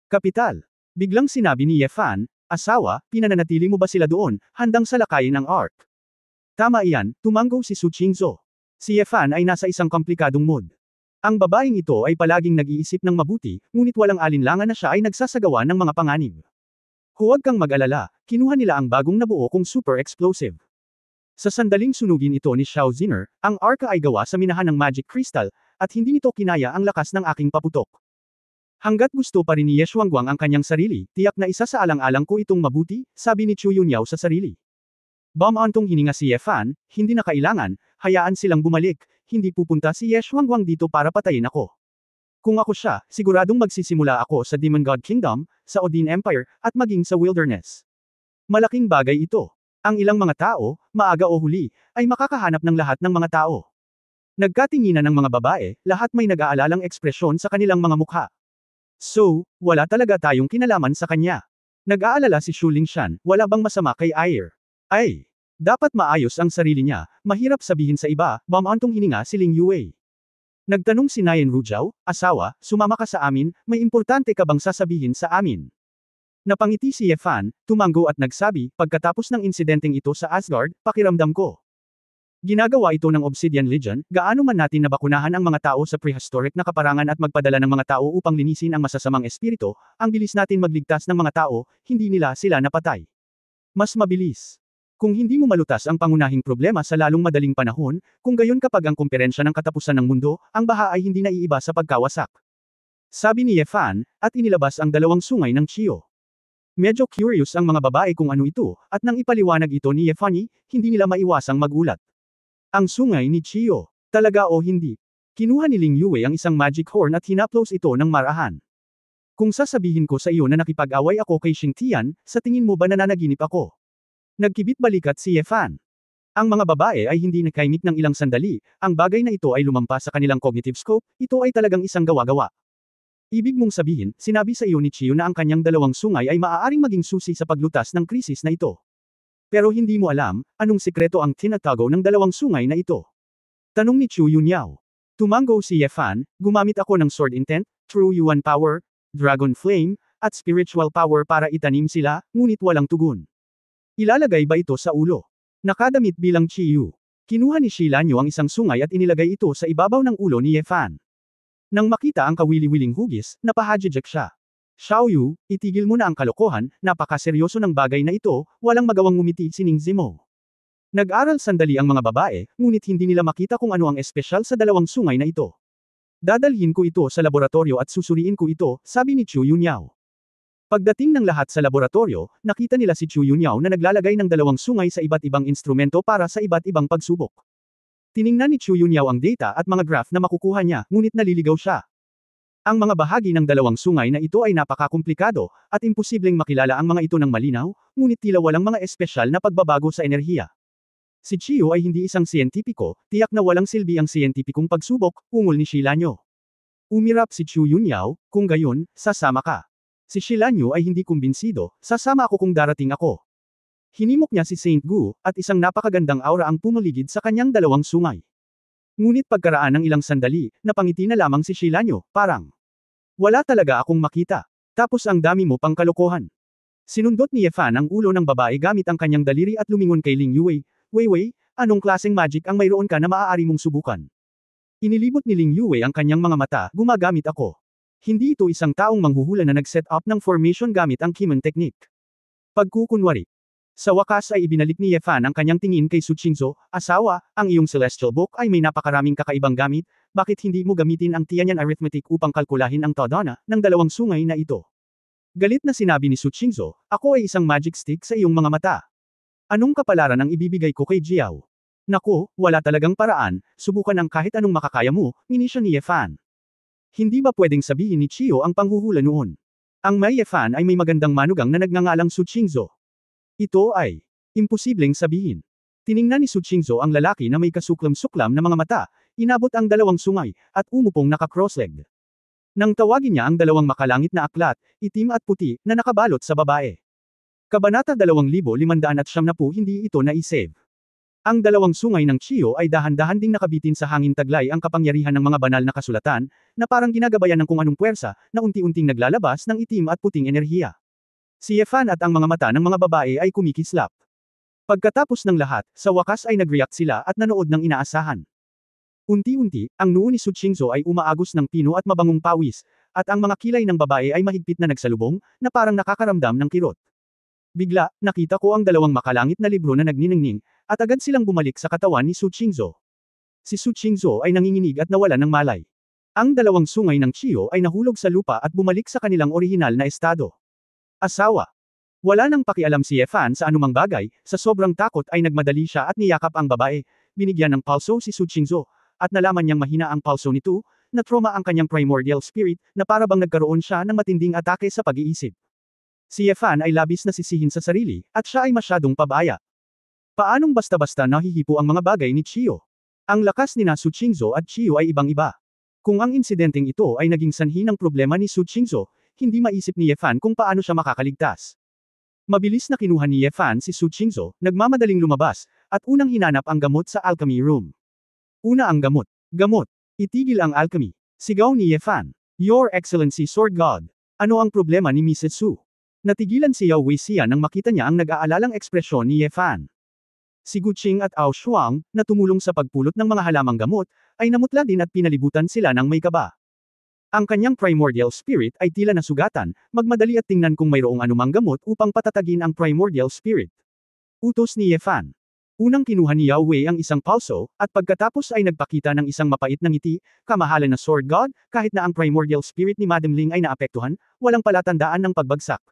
Speaker 1: Kapital. Biglang sinabi ni Yefan, asawa, pinananatili mo ba sila doon, handang salakayin ang Ark? Tama iyan, tumanggo si Su Qingzhou. Si Yefan ay nasa isang komplikadong mood. Ang babaeng ito ay palaging nag-iisip ng mabuti, ngunit walang alinlangan na siya ay nagsasagawa ng mga panganib. Huwag kang mag-alala, kinuha nila ang bagong nabuo kong super explosive. Sa sandaling sunugin ito ni Xiao Ziner, ang Arka ay gawa sa minahan ng magic crystal, at hindi nito kinaya ang lakas ng aking paputok. Hanggat gusto pa rin ni Ye Xuanguang ang kanyang sarili, tiyak na isa sa alang-alang ko itong mabuti, sabi ni Chu Yunyao sa sarili. Bumantong hininga si Yefan, hindi na kailangan, hayaan silang bumalik, hindi pupunta si Ye Xuanguang dito para patayin ako. Kung ako siya, siguradong magsisimula ako sa Demon God Kingdom, sa Odin Empire, at maging sa Wilderness. Malaking bagay ito. Ang ilang mga tao, maaga o huli, ay makakahanap ng lahat ng mga tao. Nagkatinginan ng mga babae, lahat may nag-aalalang ekspresyon sa kanilang mga mukha. So, wala talaga tayong kinalaman sa kanya. Nag-aalala si Shu Lingshan, wala bang masama kay Ayer? Ay, dapat maayos ang sarili niya, mahirap sabihin sa iba, bumantong hininga si Ling Yue. Nagtanong si Nayan Rujao, asawa, sumama ka sa amin, may importante ka bang sasabihin sa amin? Napangiti si Yefan, tumanggo at nagsabi, pagkatapos ng insidenteng ito sa Asgard, pakiramdam ko. Ginagawa ito ng Obsidian Legion, gaano man natin nabakunahan ang mga tao sa prehistoric na kaparangan at magpadala ng mga tao upang linisin ang masasamang espiritu, ang bilis natin magligtas ng mga tao, hindi nila sila napatay. Mas mabilis. Kung hindi mo malutas ang pangunahing problema sa lalong madaling panahon, kung gayon kapag ang kumperensya ng katapusan ng mundo, ang baha ay hindi naiiba sa pagkawasak. Sabi ni Yefan, at inilabas ang dalawang sungay ng Chiyo. Medyo curious ang mga babae kung ano ito, at nang ipaliwanag ito ni Yefani, hindi nila maiwasang magulat. Ang sungay ni Chiyo. Talaga o hindi? Kinuha ni Ling Yue ang isang magic horn at hinaplos ito ng marahan. Kung sasabihin ko sa iyo na nakipag-away ako kay Xingtian, sa tingin mo ba nananaginip ako? Nagkibit balikat si Yefan. Ang mga babae ay hindi nakaimik ng ilang sandali, ang bagay na ito ay lumampas sa kanilang cognitive scope, ito ay talagang isang gawa-gawa. Ibig mong sabihin, sinabi sa iyo ni Chiyo na ang kanyang dalawang sungay ay maaaring maging susi sa paglutas ng krisis na ito. Pero hindi mo alam, anong sikreto ang tinatago ng dalawang sungay na ito? Tanong ni Chu Yunyao. Tumanggo si Yefan, gumamit ako ng sword intent, true yuan power, dragon flame, at spiritual power para itanim sila, ngunit walang tugon. Ilalagay ba ito sa ulo? Nakadamit bilang Chiyu. Kinuha ni Shilanyo ang isang sungay at inilagay ito sa ibabaw ng ulo ni Yefan. Nang makita ang kawili-wiling hugis, napahadjejek siya. Xiaoyu, itigil mo na ang kalokohan, napakaseryoso ng bagay na ito, walang magawang ngumiti si Ning Zimo. Nag-aral sandali ang mga babae, ngunit hindi nila makita kung ano ang espesyal sa dalawang sungay na ito. Dadalhin ko ito sa laboratorio at susuriin ko ito, sabi ni Chu Yunyao. Pagdating ng lahat sa laboratorio, nakita nila si Chu Yunyao na naglalagay ng dalawang sungay sa iba't ibang instrumento para sa iba't ibang pagsubok. Tiningnan ni Chu Yunyao ang data at mga graph na makukuha niya, ngunit naliligaw siya. Ang mga bahagi ng dalawang sungay na ito ay napakakomplikado, at imposibleng makilala ang mga ito ng malinaw, ngunit tila walang mga espesyal na pagbabago sa enerhiya. Si Chiyo ay hindi isang siyentipiko, tiyak na walang silbi ang siyentipikong pagsubok, ungol ni Shilanyo. Umirap si Chu Yunyao, kung gayon, sasama ka. Si Shilanyo ay hindi kumbinsido, sasama ako kung darating ako. Hinimok niya si Saint Gu, at isang napakagandang aura ang pumuligid sa kanyang dalawang sungay. Ngunit pagkaraan ng ilang sandali, napangiti na lamang si Shilanyo, parang, wala talaga akong makita. Tapos ang dami mo pang kalokohan. Sinundot ni Yefan ang ulo ng babae gamit ang kanyang daliri at lumingon kay Ling Yue. Weiwei, anong klaseng magic ang mayroon ka na maaari mong subukan? Inilibot ni Ling Yue ang kanyang mga mata, gumagamit ako. Hindi ito isang taong manghuhula na nag-set up ng formation gamit ang Kimon technique. Pagkukunwari. Sa wakas ay ibinalik ni Yefan ang kanyang tingin kay Su Qingzhou, asawa, ang iyong celestial book ay may napakaraming kakaibang gamit, bakit hindi mo gamitin ang Tianyan arithmetic upang kalkulahin ang tadhana ng dalawang sungay na ito? Galit na sinabi ni Su Qingzhou, ako ay isang magic stick sa iyong mga mata. Anong kapalaran ang ibibigay ko kay Jiao? Naku, wala talagang paraan, subukan ang kahit anong makakaya mo, inisyo ni Yefan. Hindi ba pwedeng sabihin ni Chiyo ang panghuhula noon? Ang Mai Yefan ay may magandang manugang na nagngangalang Su Qingzhou. Ito ay imposibleng sabihin. Tiningnan ni Su Qingzhou ang lalaki na may kasuklam-suklam na mga mata, inabot ang dalawang sungay, at umupong naka-cross-legged. Nang tawagin niya ang dalawang makalangit na aklat, itim at puti, na nakabalot sa babae. Kabanata 2570 hindi ito na-isave. Ang dalawang sungay ng Chiyo ay dahan-dahan ding nakabitin sa hangin taglay ang kapangyarihan ng mga banal na kasulatan, na parang ginagabayan ng kung anong puwersa, na unti-unting naglalabas ng itim at puting enerhiya. Si Yefan at ang mga mata ng mga babae ay kumikislap. Pagkatapos ng lahat, sa wakas ay nag-react sila at nanood ng inaasahan. Unti-unti, ang noo ni Su Qingzhou ay umaagos ng pino at mabangong pawis, at ang mga kilay ng babae ay mahigpit na nagsalubong, na parang nakakaramdam ng kirot. Bigla, nakita ko ang dalawang makalangit na libro na nagniningning, at agad silang bumalik sa katawan ni Su Qingzhou. Si Su Qingzhou ay nanginginig at nawalan ng malay. Ang dalawang sungay ng Chiyo ay nahulog sa lupa at bumalik sa kanilang orihinal na estado. Asawa. Wala nang pakialam si Yefan sa anumang bagay, sa sobrang takot ay nagmadali siya at niyakap ang babae, binigyan ng pulso si Su Qingzhou, at nalaman niyang mahina ang pulso nito, na trauma ang kanyang primordial spirit, na para bang nagkaroon siya ng matinding atake sa pag-iisip. Si Yefan ay labis na sisihin sa sarili, at siya ay masyadong pabaya. Paanong basta-basta nahihipo ang mga bagay ni Chiyo? Ang lakas ni Su Qingzhou at Chiyo ay ibang-iba. Kung ang insidenteng ito ay naging sanhi ng problema ni Su Qingzhou, hindi maisip ni Yefan kung paano siya makakaligtas. Mabilis na kinuha ni Yefan si Su Qingzhou, nagmamadaling lumabas, at unang hinanap ang gamot sa alchemy room. Una ang gamot. Gamot. Itigil ang alchemy. Sigaw ni Yefan. Your Excellency Sword God. Ano ang problema ni Mrs. Su? Natigilan si Yao Weixian nang makita niya ang nag-aalalang ekspresyon ni Yefan. Si Guqing at Ao Shuang, na tumulong sa pagpulot ng mga halamang gamot, ay namutla din at pinalibutan sila ng may kaba. Ang kanyang primordial spirit ay tila nasugatan, magmadali at tingnan kung mayroong anumang gamot upang patatagin ang primordial spirit. Utos ni Yefan. Unang kinuha ni Yao Wei ang isang pulso, at pagkatapos ay nagpakita ng isang mapait na ngiti, kamahalan na Sword God, kahit na ang primordial spirit ni Madam Ling ay naapektuhan, walang palatandaan ng pagbagsak.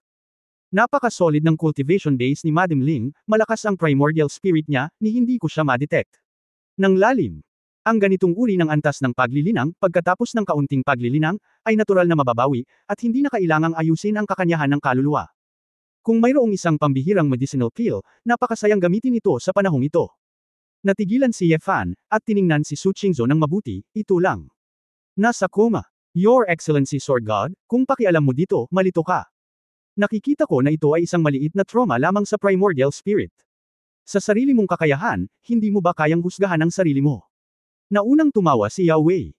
Speaker 1: Napaka-solid ng cultivation base ni Madam Ling, malakas ang primordial spirit niya, ni hindi ko siya ma-detect. Nang lalim. Ang ganitong uri ng antas ng paglilinang, pagkatapos ng kaunting paglilinang, ay natural na mababawi, at hindi na kailangang ayusin ang kakanyahan ng kaluluwa. Kung mayroong isang pambihirang medicinal pill, napakasayang gamitin ito sa panahong ito. Natigilan si Yefan, at tiningnan si Su Qingzhou ng mabuti, ito lang. Nasa coma. Your Excellency Sword God, kung pakialam mo dito, malito ka. Nakikita ko na ito ay isang maliit na trauma lamang sa primordial spirit. Sa sarili mong kakayahan, hindi mo ba kayang husgahan ang sarili mo? Naunang tumawa si Yao Wei.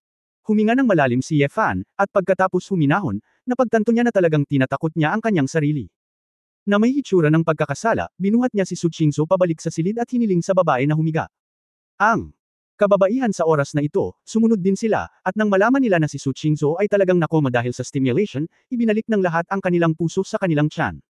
Speaker 1: Huminga ng malalim si Yefan, at pagkatapos huminahon, napagtanto niya na talagang tinatakot niya ang kanyang sarili. Na may hitsura ng pagkakasala, binuhat niya si Su Qingzhou pabalik sa silid at hiniling sa babae na humiga. Ang kababaihan sa oras na ito, sumunod din sila, at nang malaman nila na si Su Qingzhou ay talagang nakoma dahil sa stimulation, ibinalik ng lahat ang kanilang puso sa kanilang tiyan.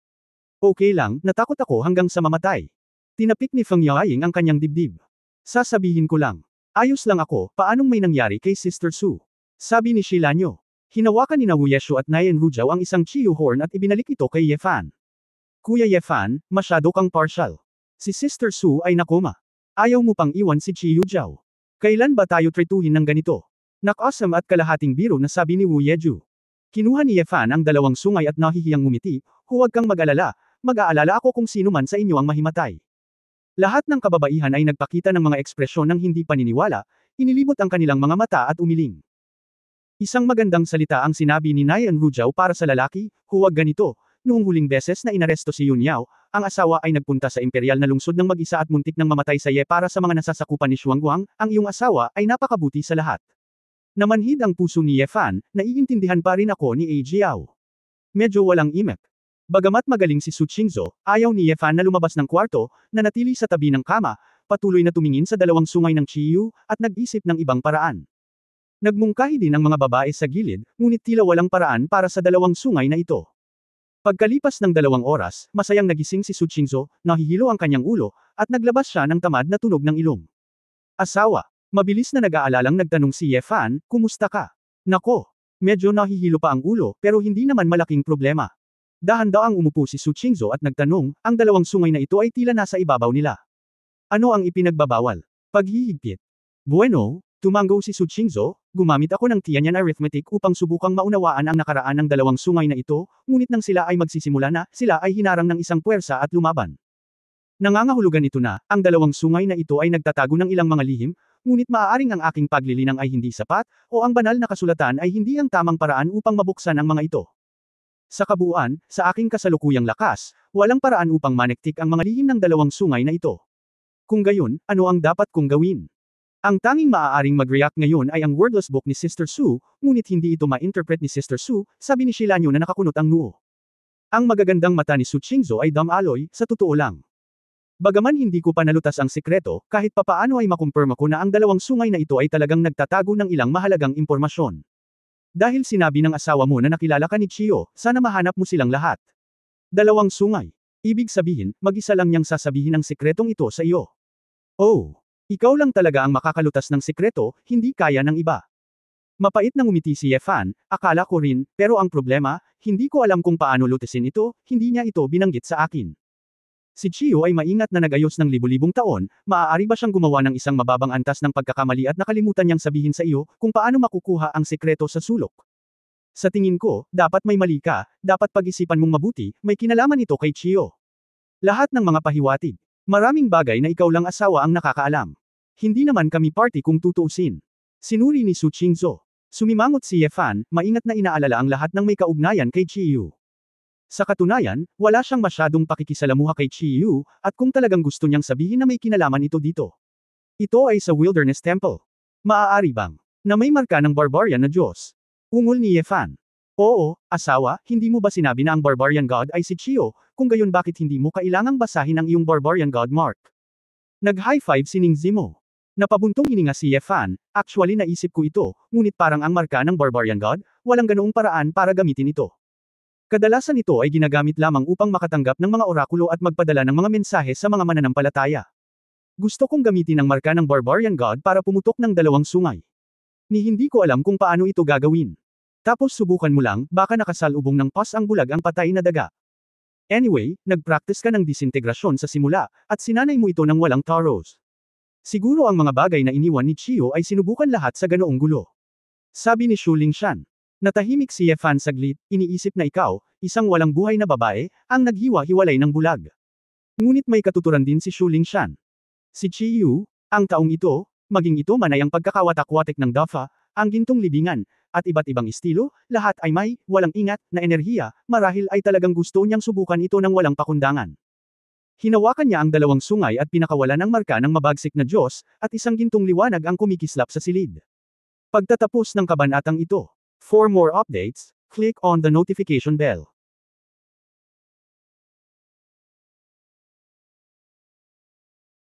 Speaker 1: Okay lang, natakot ako hanggang sa mamatay. Tinapik ni Feng Yaoying ang kanyang dibdib. Sasabihin ko lang. Ayos lang ako, paanong may nangyari kay Sister Su? Sabi ni Shilanyo. Hinawakan ni Wu Yeshu at Nayan Rujiao ang isang Chiyu horn at ibinalik ito kay Yefan. Kuya Yefan, masyado kang partial. Si Sister Su ay nakoma. Ayaw mo pang iwan si Chiyu Jiao. Kailan ba tayo tretuhin ng ganito? Nak-awesome at kalahating biro na sabi ni Wu Yeju. Kinuha ni Yefan ang dalawang sungay at nahihiyang ngumiti, huwag kang mag-alala, mag-aalala ako kung sino man sa inyo ang mahimatay. Lahat ng kababaihan ay nagpakita ng mga ekspresyon ng hindi paniniwala, inilibot ang kanilang mga mata at umiling. Isang magandang salita ang sinabi ni Nayan Rujao para sa lalaki, huwag ganito. Noong huling beses na inaresto si Yun Yao, ang asawa ay nagpunta sa imperial na lungsod ng mag-isa at muntik nang mamatay sa Ye para sa mga nasasakupan ni Xuanguang, ang iyong asawa ay napakabuti sa lahat. Namanhid ang puso ni Ye Fan, naiintindihan pa rin ako ni A. Jiao. Medyo walang imek. Bagamat magaling si Su Qingzhou, ayaw ni Ye Fan na lumabas ng kwarto, nanatili sa tabi ng kama, patuloy na tumingin sa dalawang sungay ng Chiyu, at nag-isip ng ibang paraan. Nagmungkahi din ang mga babae sa gilid, ngunit tila walang paraan para sa dalawang sungay na ito. Pagkalipas ng 2 oras, masayang nagising si Su Qingzhou, nahihilo ang kanyang ulo, at naglabas siya ng tamad na tunog ng ilong. Asawa, mabilis na nag-aalalang nagtanong si Ye Fan, kumusta ka? Nako, medyo nahihilo pa ang ulo, pero hindi naman malaking problema. Dahan-daang umupo si Su Qingzhou at nagtanong, ang dalawang sungay na ito ay tila nasa ibabaw nila. Ano ang ipinagbabawal? Paghihigpit. Bueno, tumanggo si Su Qingzhou, gumamit ako ng Tianyan arithmetic upang subukang maunawaan ang nakaraan ng dalawang sungay na ito, ngunit nang sila ay magsisimula na, sila ay hinarang ng isang puwersa at lumaban. Nangangahulugan ito na, ang dalawang sungay na ito ay nagtatago ng ilang mga lihim, ngunit maaaring ang aking paglilinang ay hindi sapat, o ang banal na kasulatan ay hindi ang tamang paraan upang mabuksan ang mga ito. Sa kabuuan, sa aking kasalukuyang lakas, walang paraan upang manektik ang mga lihim ng dalawang sungay na ito. Kung gayon, ano ang dapat kong gawin? Ang tanging maaaring mag-react ngayon ay ang wordless book ni Sister Su, ngunit hindi ito ma-interpret ni Sister Su, sabi ni Shilanyo na nakakunot ang noo. Ang magagandang mata ni Su Qingzhou ay damaloy, sa totoo lang. Bagaman hindi ko pa nalutas ang sikreto, kahit papaano ay makumpirma ko na ang dalawang sungay na ito ay talagang nagtatago ng ilang mahalagang impormasyon. Dahil sinabi ng asawa mo na nakilala ka ni Chiyo, sana mahanap mo silang lahat. Dalawang sungay. Ibig sabihin, mag-isa lang niyang sasabihin ang sikretong ito sa iyo. Oh! Ikaw lang talaga ang makakalutas ng sikreto, hindi kaya ng iba. Mapait na ngumiti si Ye Fan, akala ko rin, pero ang problema, hindi ko alam kung paano lutasin ito, hindi niya ito binanggit sa akin. Si Chiyo ay maingat na nagayos ng libu-libong taon, maaari ba siyang gumawa ng isang mababang antas ng pagkakamali at nakalimutan niyang sabihin sa iyo, kung paano makukuha ang sikreto sa sulok? Sa tingin ko, dapat may mali ka, dapat pag-isipan mong mabuti, may kinalaman ito kay Chiyo. Lahat ng mga pahiwatig. Maraming bagay na ikaw lang asawa ang nakakaalam. Hindi naman kami party kung tutuusin. Sinuri ni Su Qingzhou. Sumimangot si Ye Fan, maingat na inaalala ang lahat ng may kaugnayan kay Chiyu. Sa katunayan, wala siyang masyadong pakikisalamuha kay Chiyu, at kung talagang gusto niyang sabihin na may kinalaman ito dito. Ito ay sa Wilderness Temple. Maaari bang, na may marka ng barbarian na Diyos? Ungol ni Ye Fan. Oo, asawa, hindi mo ba sinabi na ang barbarian god ay si Chiyo, kung gayon bakit hindi mo kailangang basahin ang iyong barbarian god mark? Nag-high five si Ning Zimo. Napabuntong hininga si Ye Fan, actually naisip ko ito, ngunit parang ang marka ng barbarian god, walang ganoong paraan para gamitin ito. Kadalasan ito ay ginagamit lamang upang makatanggap ng mga orakulo at magpadala ng mga mensahe sa mga mananampalataya. Gusto kong gamitin ang marka ng barbarian god para pumutok ng dalawang sungay. Ni hindi ko alam kung paano ito gagawin. Tapos subukan mo lang, baka nakasalubong ng pas ang bulag ang patay na daga. Anyway, nag-practice ka ng disintegrasyon sa simula, at sinanay mo ito ng walang taros. Siguro ang mga bagay na iniwan ni Chiyo ay sinubukan lahat sa ganoong gulo. Sabi ni Shu Lingshan. Natahimik si Ye Fan saglit, iniisip na ikaw, isang walang buhay na babae, ang naghiwa-hiwalay ng bulag. Ngunit may katuturan din si Shu Lingshan. Si Chiyu, ang taong ito, maging ito man ay ang pagkakawatak-watik ng Dafa, ang gintong libingan, at iba't ibang estilo, lahat ay may, walang ingat, na enerhiya, marahil ay talagang gusto niyang subukan ito ng walang pakundangan. Hinawakan niya ang dalawang sungay at pinakawalan ang marka ng mabagsik na Diyos, at isang gintong liwanag ang kumikislap sa silid. Pagtatapos ng kabanatang ito. For more updates, click on the notification bell.